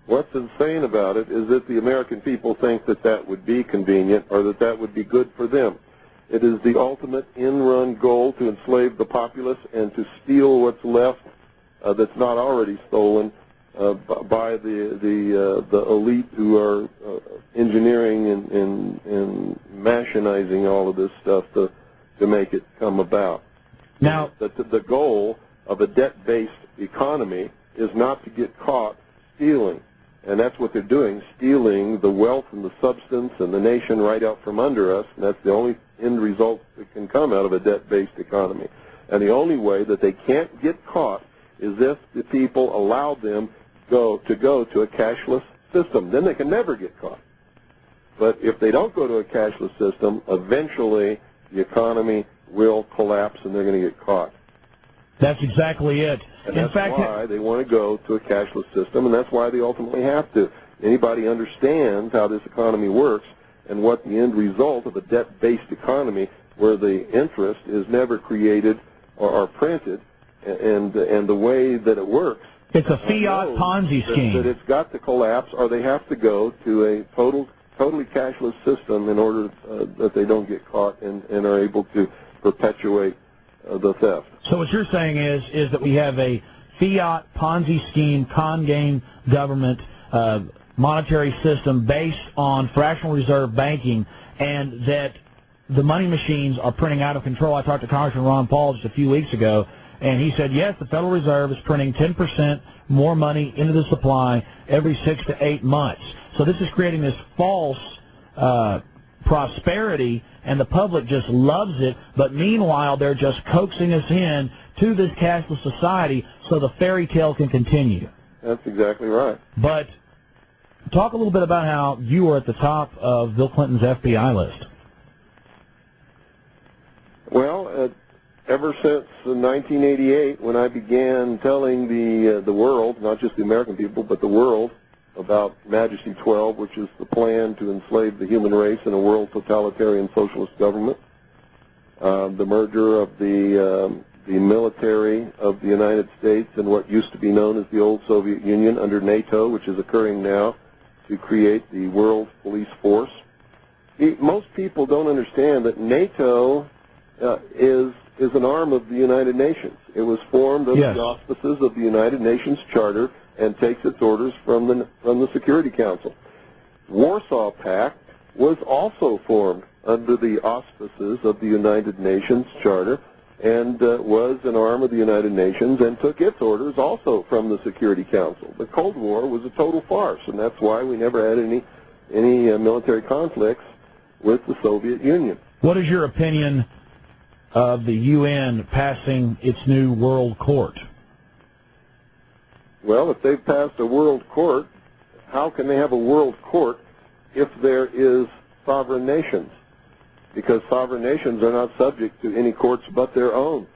Speaker 1: What's insane about it is that the American people think that that would be convenient or that that would be good for them. It is the ultimate in-run goal to enslave the populace and to steal what's left that's not already stolen by the elite who are engineering and machinizing all of this stuff to make it come about.
Speaker 2: Now,
Speaker 1: the goal of a debt-based economy is not to get caught stealing, and that's what they're doing, stealing the wealth and the substance and the nation right out from under us, and that's the only end result that can come out of a debt-based economy. And the only way that they can't get caught is if the people allow them to go to a cashless system. Then they can never get caught. But if they don't go to a cashless system, eventually the economy will collapse and they're going to get caught.
Speaker 2: That's exactly it.
Speaker 1: And that's why they want to go to a cashless system, and that's why they ultimately have to. Anybody understands how this economy works and what the end result of a debt-based economy where the interest is never created or printed, and the way that it works.
Speaker 2: It's a fiat Ponzi scheme.
Speaker 1: That it's got to collapse, or they have to go to a totally cashless system in order that they don't get caught and are able to perpetuate the theft.
Speaker 2: So what you're saying is that we have a fiat Ponzi scheme, con game government monetary system based on fractional reserve banking, and that the money machines are printing out of control. I talked to Congressman Ron Paul just a few weeks ago, and he said, yes, the Federal Reserve is printing 10% more money into the supply every 6 to 8 months. So this is creating this false prosperity, and the public just loves it. But meanwhile, they're just coaxing us in to this cashless society so the fairy tale can continue.
Speaker 1: That's exactly right.
Speaker 2: But talk a little bit about how you were at the top of Bill Clinton's FBI list.
Speaker 1: Well, ever since 1988, when I began telling the world, not just the American people, but the world, about Majesty 12, which is the plan to enslave the human race in a world totalitarian socialist government, the merger of the military of the United States and what used to be known as the old Soviet Union under NATO, which is occurring now, to create the world police force. Most people don't understand that NATO is an arm of the United Nations. It was formed under the auspices of the United Nations Charter and takes its orders from the Security Council. Warsaw Pact was also formed under the auspices of the United Nations Charter and was an arm of the United Nations and took its orders also from the Security Council. The Cold War was a total farce, and that's why we never had any military conflicts with the Soviet Union.
Speaker 2: What is your opinion of the UN passing its new World Court?
Speaker 1: Well, if they've passed a World Court, how can they have a World Court if there is sovereign nations? Because sovereign nations are not subject to any courts but their own.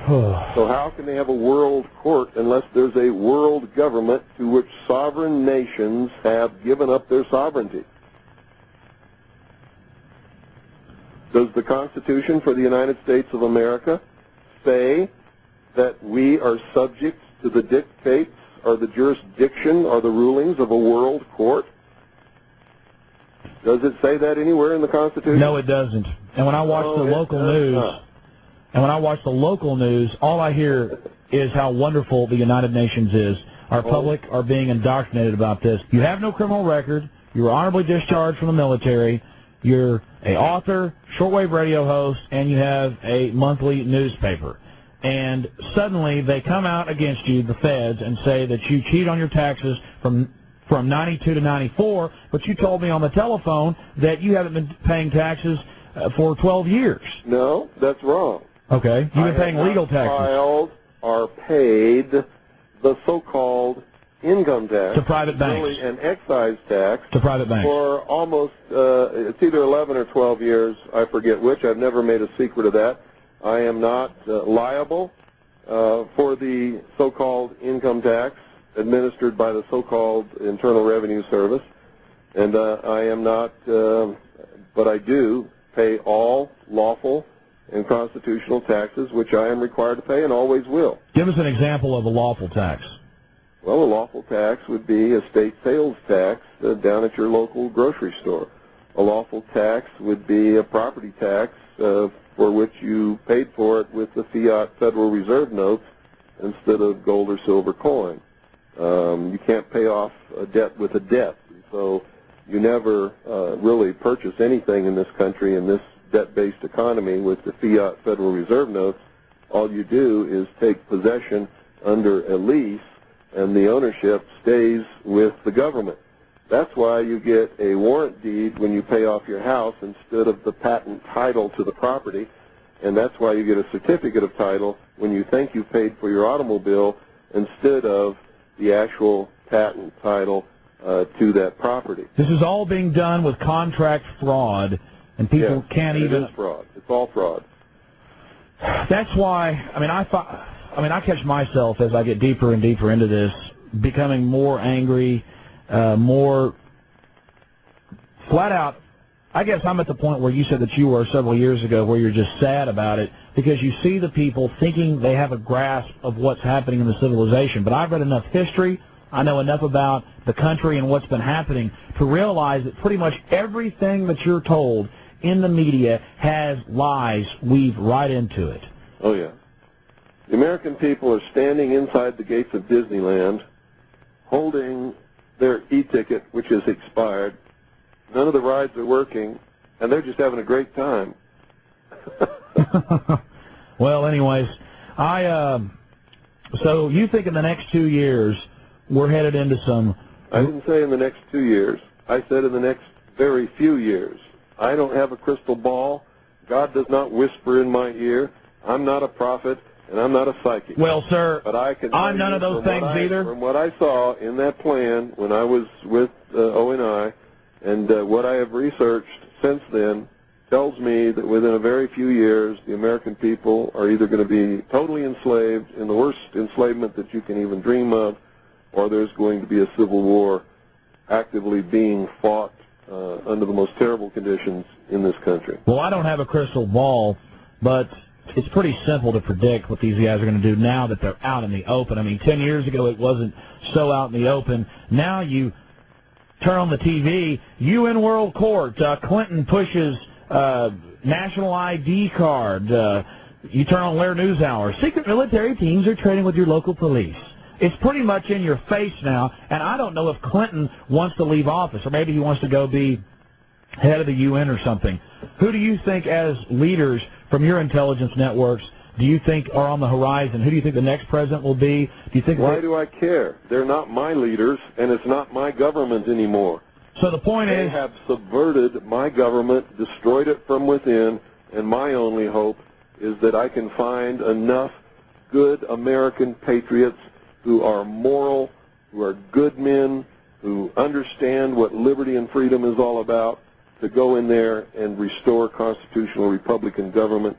Speaker 1: So how can they have a world court unless there's a world government to which sovereign nations have given up their sovereignty? Does the Constitution for the United States of America say that we are subject to the dictates or the jurisdiction or the rulings of a world court? Does it say that anywhere in the Constitution?
Speaker 2: No, it doesn't. And when I watch the local news, all I hear is how wonderful the United Nations is. Our public are being indoctrinated about this. You have no criminal record. You were honorably discharged from the military. You're an author, shortwave radio host, and you have a monthly newspaper. And suddenly they come out against you, the feds, and say that you cheat on your taxes from 92 to 94, but you told me on the telephone that you haven't been paying taxes for 12 years.
Speaker 1: No, that's wrong.
Speaker 2: Okay. You've been paying legal taxes.
Speaker 1: Filed or paid the so-called income tax
Speaker 2: to private banks.
Speaker 1: Really an excise tax
Speaker 2: to private banks
Speaker 1: for almost it's either 11 or 12 years. I forget which. I've never made a secret of that. I am not liable for the so-called income tax administered by the so-called Internal Revenue Service, and I am not, but I do pay all lawful and constitutional taxes, which I am required to pay and always will.
Speaker 2: Give us an example of a lawful tax.
Speaker 1: Well, a lawful tax would be a state sales tax down at your local grocery store. A lawful tax would be a property tax for which you paid for it with the fiat Federal Reserve notes instead of gold or silver coin. You can't pay off a debt with a debt, so you never really purchase anything in this country in this debt-based economy with the fiat Federal Reserve notes. All you do is take possession under a lease, and the ownership stays with the government. That's why you get a warrant deed when you pay off your house instead of the patent title to the property, and that's why you get a certificate of title when you think you paid for your automobile instead of the actual patent title to that property.
Speaker 2: This is all being done with contract fraud, and people can't even...
Speaker 1: It is fraud. It's all fraud.
Speaker 2: That's why, I catch myself as I get deeper and deeper into this, becoming more angry, more flat out. I guess I'm at the point where you said that you were several years ago, where you're just sad about it because you see the people thinking they have a grasp of what's happening in the civilization. But I've read enough history, I know enough about the country and what's been happening to realize that pretty much everything that you're told in the media has lies weaved right into it.
Speaker 1: Oh, yeah. The American people are standing inside the gates of Disneyland holding their e-ticket, which is expired. None of the rides are working, and they're just having a great time.
Speaker 2: Well, anyways, so you think in the next 2 years we're headed into some...
Speaker 1: I didn't say in the next 2 years. I said in the next very few years. I don't have a crystal ball. God does not whisper in my ear. I'm not a prophet, and I'm not a psychic.
Speaker 2: Well, sir,
Speaker 1: but I can
Speaker 2: I'm none of those things either.
Speaker 1: From what I saw in that plan when I was with ONI, and what I have researched since then, tells me that within a very few years, the American people are either going to be totally enslaved in the worst enslavement that you can even dream of, or there's going to be a civil war actively being fought under the most terrible conditions in this country.
Speaker 2: Well, I don't have a crystal ball, but it's pretty simple to predict what these guys are going to do now that they're out in the open. I mean, 10 years ago it wasn't so out in the open. Now you turn on the TV, UN World Court, Clinton pushes national ID card. You turn on Lair NewsHour. Secret military teams are trading with your local police. It's pretty much in your face now, and I don't know if Clinton wants to leave office, or maybe he wants to go be head of the UN or something. Who do you think, as leaders from your intelligence networks, do you think are on the horizon? Who do you think the next president will be? Do you think?
Speaker 1: Why do I care? They're not my leaders, and it's not my government anymore.
Speaker 2: So the point is,
Speaker 1: they have subverted my government, destroyed it from within, and my only hope is that I can find enough good American patriots who are moral, who are good men, who understand what liberty and freedom is all about, to go in there and restore constitutional Republican government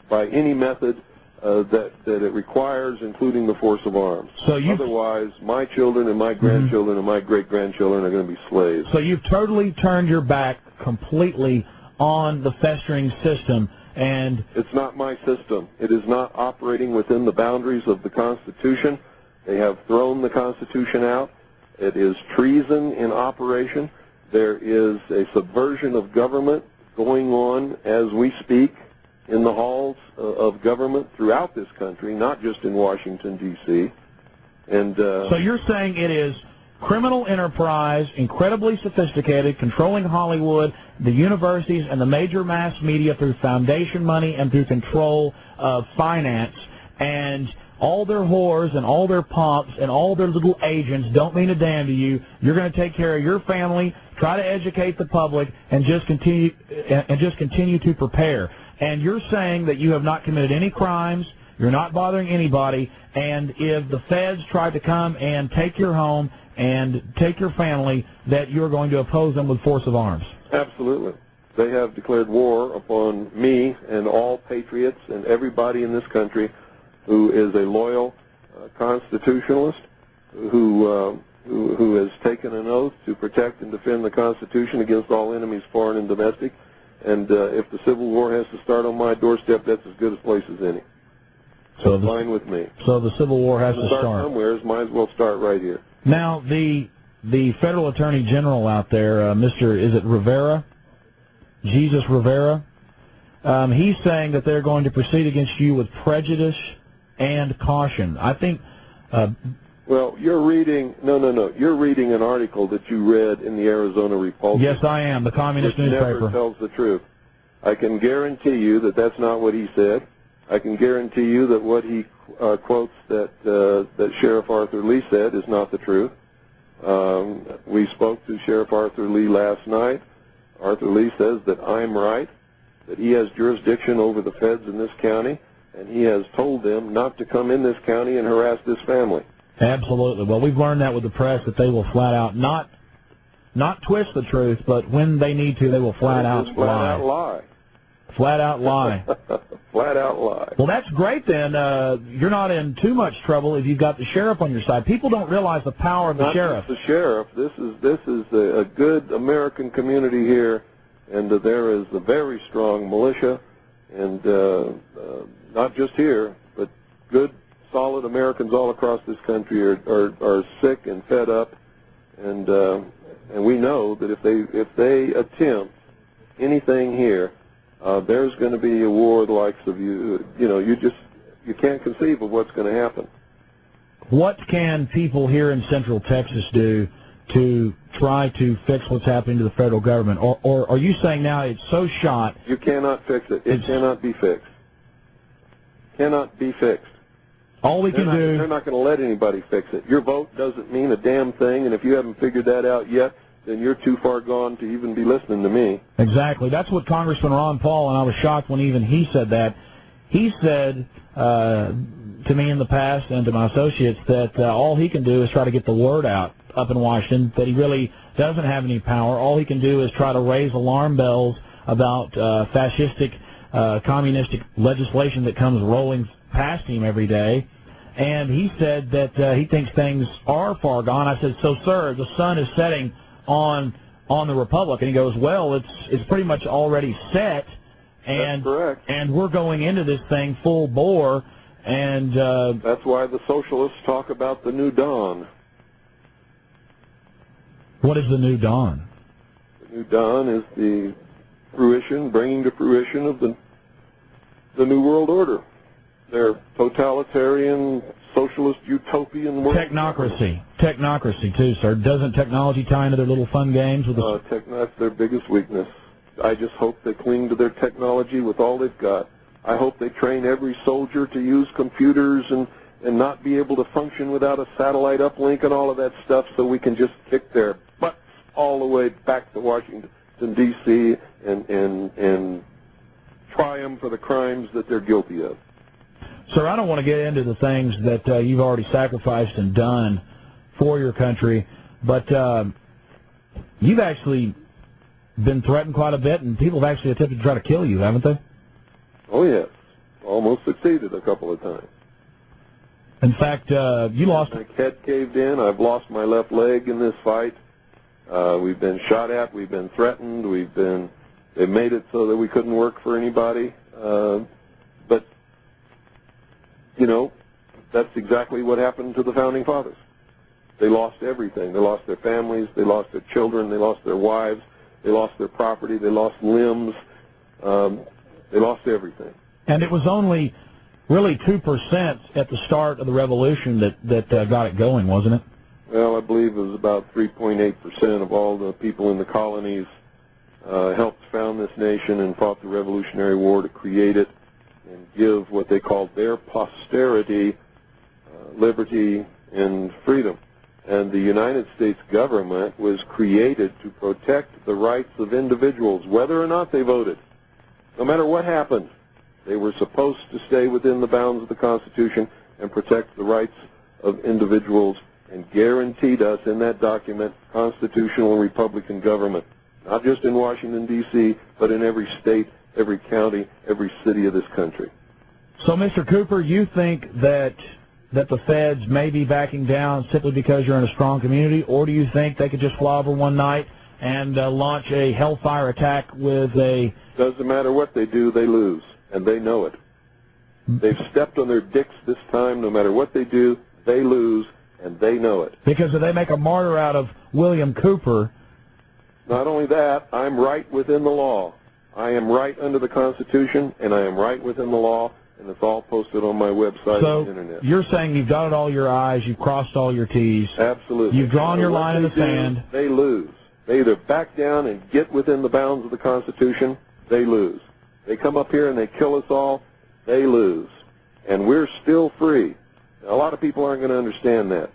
Speaker 1: by any method that it requires, including the force of arms. So otherwise, my children and my grandchildren and my great-grandchildren are going to be slaves.
Speaker 2: So you've totally turned your back completely on the festering system, and
Speaker 1: it's not my system. It is not operating within the boundaries of the Constitution. They have thrown the Constitution out. It is treason in operation. There is a subversion of government going on as we speak in the halls of government throughout this country, not just in Washington, D.C. And
Speaker 2: so you're saying it is criminal enterprise, incredibly sophisticated, controlling Hollywood, the universities, and the major mass media through foundation money and through control of finance, and all their whores and all their pomps and all their little agents don't mean a damn to you. You're going to take care of your family, try to educate the public, and just continue to prepare. And you're saying that you have not committed any crimes, you're not bothering anybody, and if the feds tried to come and take your home and take your family, that you're going to oppose them with force of arms.
Speaker 1: Absolutely. They have declared war upon me and all patriots and everybody in this country who is a loyal constitutionalist, who has taken an oath to protect and defend the Constitution against all enemies, foreign and domestic. And if the Civil War has to start on my doorstep, that's as good a place as any. So it's fine with me.
Speaker 2: So the Civil War has to start
Speaker 1: somewhere. Might as well start right here.
Speaker 2: Now, the federal attorney general out there, is it Rivera? Jesus Rivera? He's saying that they're going to proceed against you with prejudice and caution. I think...
Speaker 1: well, you're reading... No. You're reading an article that you read in the Arizona Republic.
Speaker 2: Yes, I am. The communist newspaper.
Speaker 1: Never tells the truth. I can guarantee you that that's not what he said. I can guarantee you that what he quotes that Sheriff Arthur Lee said is not the truth. We spoke to Sheriff Arthur Lee last night. Arthur Lee says that I'm right, that he has jurisdiction over the feds in this county, and he has told them not to come in this county and harass this family.
Speaker 2: Absolutely. Well, we've learned that with the press, that they will flat out not twist the truth, but when they need to, they will flat out lie.
Speaker 1: Flat out lie.
Speaker 2: Flat out lie.
Speaker 1: Flat out lie.
Speaker 2: Well, that's great then. You're not in too much trouble if you've got the sheriff on your side. People don't realize the power of the sheriff.
Speaker 1: Not just the sheriff. This is a good American community here, and there is a very strong militia, and not just here, but good, solid Americans all across this country are sick and fed up, and we know that if they attempt anything here, there's going to be a war the likes of you can't conceive of what's going to happen.
Speaker 2: What can people here in Central Texas do to try to fix what's happening to the federal government? Or are you saying now it's so shot?
Speaker 1: You cannot fix it. It cannot be fixed. Cannot be fixed.
Speaker 2: All we can do...
Speaker 1: They're not going to let anybody fix it. Your vote doesn't mean a damn thing, and if you haven't figured that out yet, then you're too far gone to even be listening to me.
Speaker 2: Exactly. That's what Congressman Ron Paul, and I was shocked when even he said that. He said to me in the past and to my associates that all he can do is try to get the word out up in Washington, that he really doesn't have any power. All he can do is try to raise alarm bells about fascistic, communistic legislation that comes rolling past him every day. And he said that he thinks things are far gone. I said, so, sir, the sun is setting on the Republic. And he goes, well, it's pretty much already set. And,
Speaker 1: that's correct.
Speaker 2: And we're going into this thing full bore. And
Speaker 1: that's why the socialists talk about the new dawn.
Speaker 2: What is the new dawn?
Speaker 1: The new dawn is the bringing to fruition of the New World Order. Their totalitarian, socialist, utopian world.
Speaker 2: Technocracy too, sir. Doesn't technology tie into their little fun games with the...
Speaker 1: That's their biggest weakness. I just hope they cling to their technology with all they've got. I hope they train every soldier to use computers and not be able to function without a satellite uplink and all of that stuff, so we can just kick their butts all the way back to Washington, D.C. and try them for the crimes that they're guilty of.
Speaker 2: Sir, I don't want to get into the things that you've already sacrificed and done for your country, but you've actually been threatened quite a bit, and people have actually attempted to try to kill you, haven't they?
Speaker 1: Oh, yes. Almost succeeded a couple of times.
Speaker 2: In fact, you lost...
Speaker 1: My head caved in. I've lost my left leg in this fight. We've been shot at. We've been threatened. They've made it so that we couldn't work for anybody. But, you know, that's exactly what happened to the Founding Fathers. They lost everything. They lost their families. They lost their children. They lost their wives. They lost their property. They lost limbs. They lost everything.
Speaker 2: And it was only really 2% at the start of the revolution that got it going, wasn't it?
Speaker 1: Well, I believe it was about 3.8% of all the people in the colonies helped found this nation and fought the Revolutionary War to create it and give what they called their posterity liberty and freedom. And the United States government was created to protect the rights of individuals, whether or not they voted. No matter what happened, they were supposed to stay within the bounds of the Constitution and protect the rights of individuals, and guaranteed us in that document constitutional and Republican government, not just in Washington, D.C., but in every state, every county, every city of this country.
Speaker 2: So, Mr. Cooper, you think that the feds may be backing down simply because you're in a strong community, or do you think they could just fly over one night and launch a hellfire attack with a...
Speaker 1: Doesn't matter what they do, they lose, and they know it. They've stepped on their dicks this time. No matter what they do, they lose, and they know it.
Speaker 2: Because if they make a martyr out of William Cooper...
Speaker 1: Not only that, I'm right within the law. I am right under the Constitution, and I am right within the law, and it's all posted on my website and internet.
Speaker 2: So you're saying you've dotted all your I's, you've crossed all your T's.
Speaker 1: Absolutely.
Speaker 2: You've drawn your line in the sand.
Speaker 1: They lose. They either back down and get within the bounds of the Constitution, they lose. They come up here and they kill us all, they lose. And we're still free. Now, a lot of people aren't going to understand that,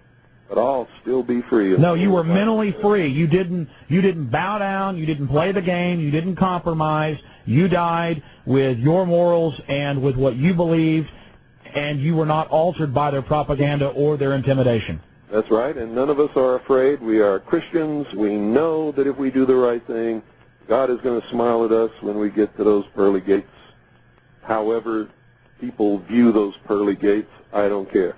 Speaker 1: but I'll still be free.
Speaker 2: No, you were mentally free. You didn't bow down. You didn't play the game. You didn't compromise. You died with your morals and with what you believed, and you were not altered by their propaganda or their intimidation.
Speaker 1: That's right, and none of us are afraid. We are Christians. We know that if we do the right thing, God is going to smile at us when we get to those pearly gates. However people view those pearly gates, I don't care.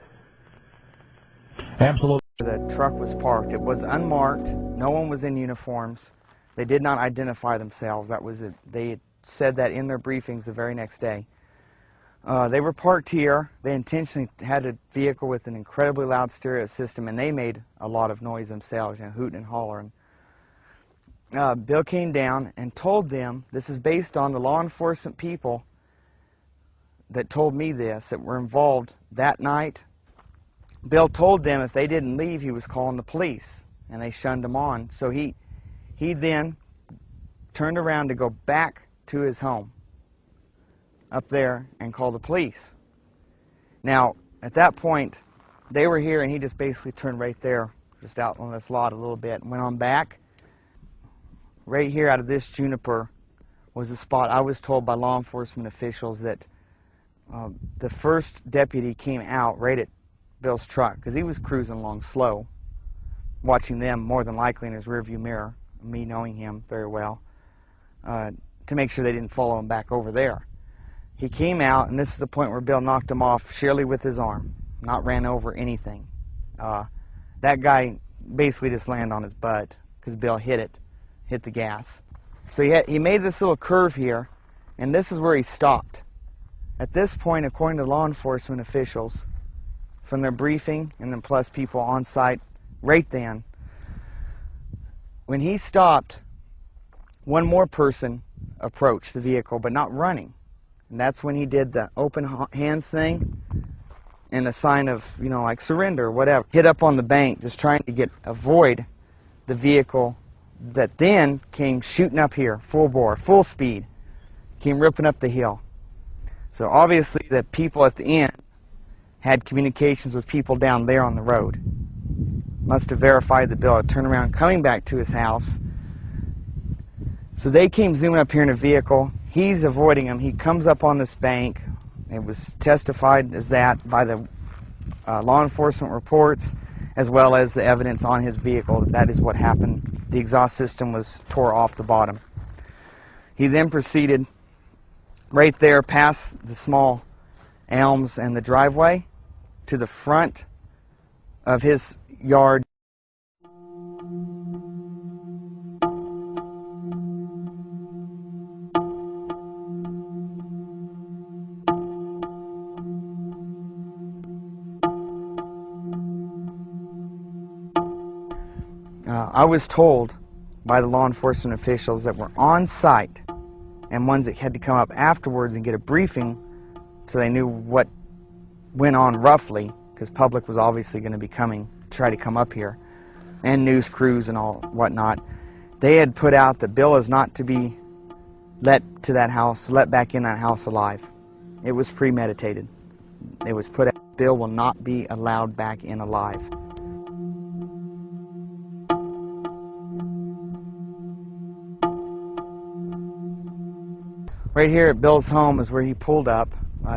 Speaker 2: Absolutely.
Speaker 3: The truck was parked. It was unmarked. No one was in uniforms. They did not identify themselves. That was it. They had said that in their briefings the very next day. They were parked here. They intentionally had a vehicle with an incredibly loud stereo system, and they made a lot of noise themselves, hooting and hollering. Bill came down and told them, this is based on the law enforcement people that told me this, that were involved that night. Bill told them if they didn't leave, he was calling the police, and they shunned him on. So he then turned around to go back to his home up there and call the police. Now, at that point, they were here, and he just basically turned right there, just out on this lot a little bit, and went on back. Right here out of this juniper was a spot I was told by law enforcement officials that the first deputy came out right at Bill's truck, because he was cruising along slow, watching them more than likely in his rearview mirror, me knowing him very well, to make sure they didn't follow him back over there. He came out, and this is the point where Bill knocked him off sheerly with his arm, not ran over anything. That guy basically just landed on his butt because Bill hit the gas. So he made this little curve here, and this is where he stopped. At this point, according to law enforcement officials, from their briefing, and then plus people on site right then, when he stopped, one more person approached the vehicle, but not running. And that's when he did the open hands thing and a sign of, you know, like surrender or whatever. Hit up on the bank, just trying to avoid the vehicle that then came shooting up here, full bore, full speed, came ripping up the hill. So obviously the people at the end had communications with people down there on the road. Must have verified that Bill had turned around coming back to his house. So they came zooming up here in a vehicle. He's avoiding them. He comes up on this bank. It was testified as that by the law enforcement reports, as well as the evidence on his vehicle that is what happened. The exhaust system was tore off the bottom. He then proceeded right there past the small elms and the driveway to the front of his yard. I was told by the law enforcement officials that were on site and ones that had to come up afterwards and get a briefing so they knew what went on roughly, because public was obviously going to be coming to try to come up here, and news crews and all whatnot. They had put out that Bill is not to be let back in that house alive. It was premeditated. It was put out, Bill will not be allowed back in alive. Right here at Bill's home is where he pulled up.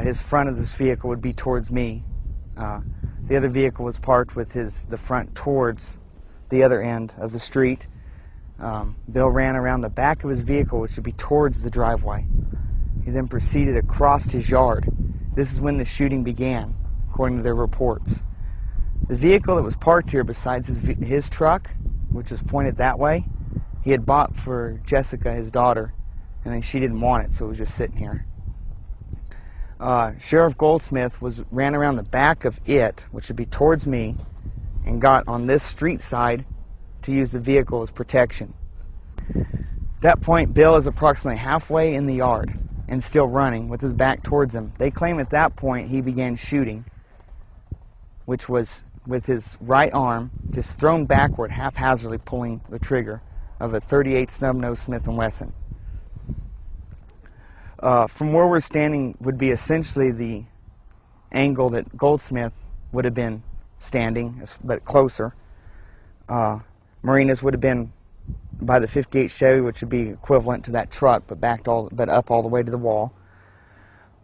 Speaker 3: His front of this vehicle would be towards me. The other vehicle was parked with the front towards the other end of the street. Bill ran around the back of his vehicle, which would be towards the driveway. He then proceeded across his yard. This is when the shooting began, according to their reports. The vehicle that was parked here besides his truck, which was pointed that way, he had bought for Jessica, his daughter, and then she didn't want it, so it was just sitting here. Sheriff Goldsmith ran around the back of it, which would be towards me, and got on this street side to use the vehicle as protection. At that point, Bill is approximately halfway in the yard and still running with his back towards him. They claim at that point he began shooting, which was with his right arm just thrown backward, haphazardly pulling the trigger of a .38 snub-nose Smith & Wesson. From where we're standing would be essentially the angle that Goldsmith would have been standing, but closer. Marina's would have been by the 58 Chevy, which would be equivalent to that truck, but up all the way to the wall.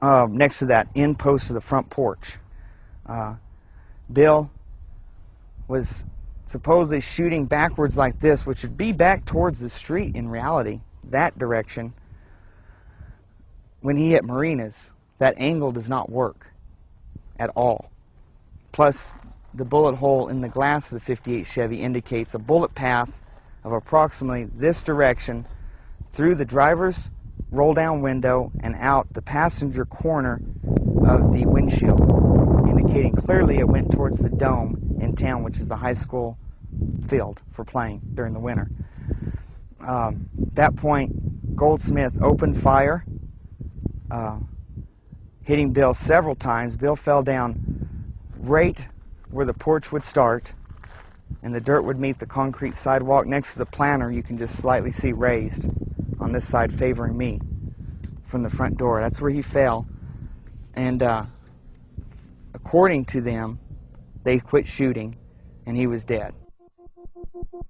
Speaker 3: Next to that end post of the front porch. Bill was supposedly shooting backwards like this, which would be back towards the street in reality, that direction. When he hit Marina's, that angle does not work at all. Plus, the bullet hole in the glass of the 58 Chevy indicates a bullet path of approximately this direction through the driver's roll-down window and out the passenger corner of the windshield, indicating clearly it went towards the dome in town, which is the high school field for playing during the winter. At that point, Goldsmith opened fire, hitting Bill several times. Bill fell down right where the porch would start, and the dirt would meet the concrete sidewalk. Next to the planter, you can just slightly see raised on this side, favoring me from the front door. That's where he fell, and according to them, they quit shooting, and he was dead.
Speaker 11: An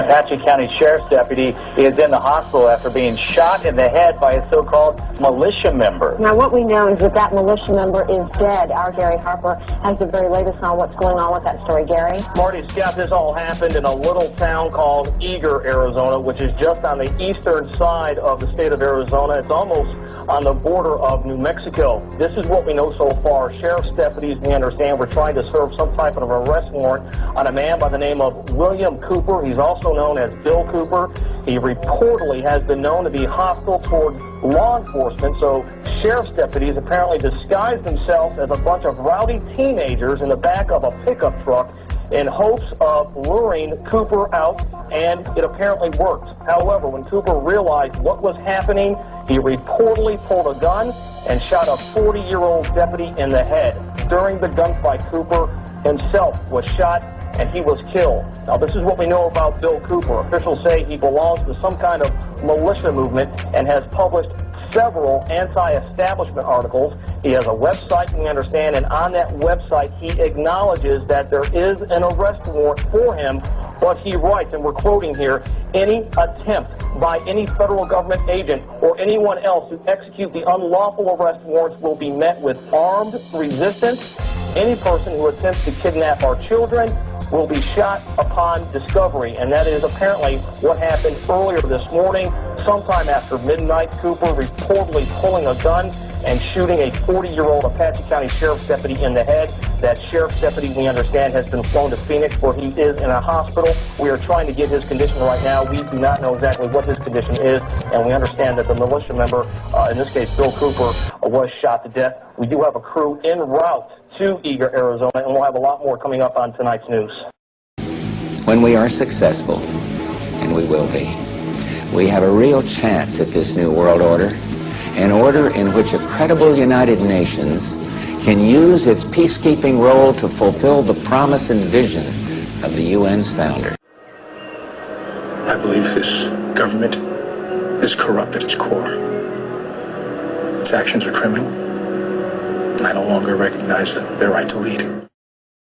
Speaker 11: Apache County Sheriff's deputy is in the hospital after being shot in the head by a so-called militia member.
Speaker 12: Now, what we know is that that militia member is dead. Our Gary Harper has the very latest on what's going on with that story. Gary?
Speaker 11: Marty, Scott, this all happened in a little town called Eager, Arizona, which is just on the eastern side of the state of Arizona. It's almost on the border of New Mexico. This is what we know so far. Sheriff's deputies, we understand, were trying to serve some type of arrest warrant on a man by the name of William Cooper. He's also known as Bill Cooper. He reportedly has been known to be hostile toward law enforcement, so sheriff's deputies apparently disguised themselves as a bunch of rowdy teenagers in the back of a pickup truck in hopes of luring Cooper out, and it apparently worked. However, when Cooper realized what was happening, he reportedly pulled a gun and shot a 40-year-old deputy in the head. During the gunfight, Cooper himself was shot and he was killed. Now, this is what we know about Bill Cooper. Officials say he belongs to some kind of militia movement and has published several anti-establishment articles. He has a website, we understand, and on that website he acknowledges that there is an arrest warrant for him, but he writes, and we're quoting here, any attempt by any federal government agent or anyone else to execute the unlawful arrest warrants will be met with armed resistance. Any person who attempts to kidnap our children will be shot upon discovery, and that is apparently what happened earlier this morning. Sometime after midnight, Cooper reportedly pulling a gun and shooting a 40-year-old Apache County Sheriff's deputy in the head. That Sheriff's deputy, we understand, has been flown to Phoenix, where he is in a hospital. We are trying to get his condition right now. We do not know exactly what his condition is, and we understand that the militia member, in this case Bill Cooper, was shot to death. We do have a crew en route to Eager, Arizona, and we'll have a lot more coming up on tonight's news.
Speaker 13: When we are successful, and we will be, we have a real chance at this new world order, an order in which a credible United Nations can use its peacekeeping role to fulfill the promise and vision of the UN's founder.
Speaker 14: I believe this government is corrupt at its core. Its actions are criminal. I no longer recognize their right to lead.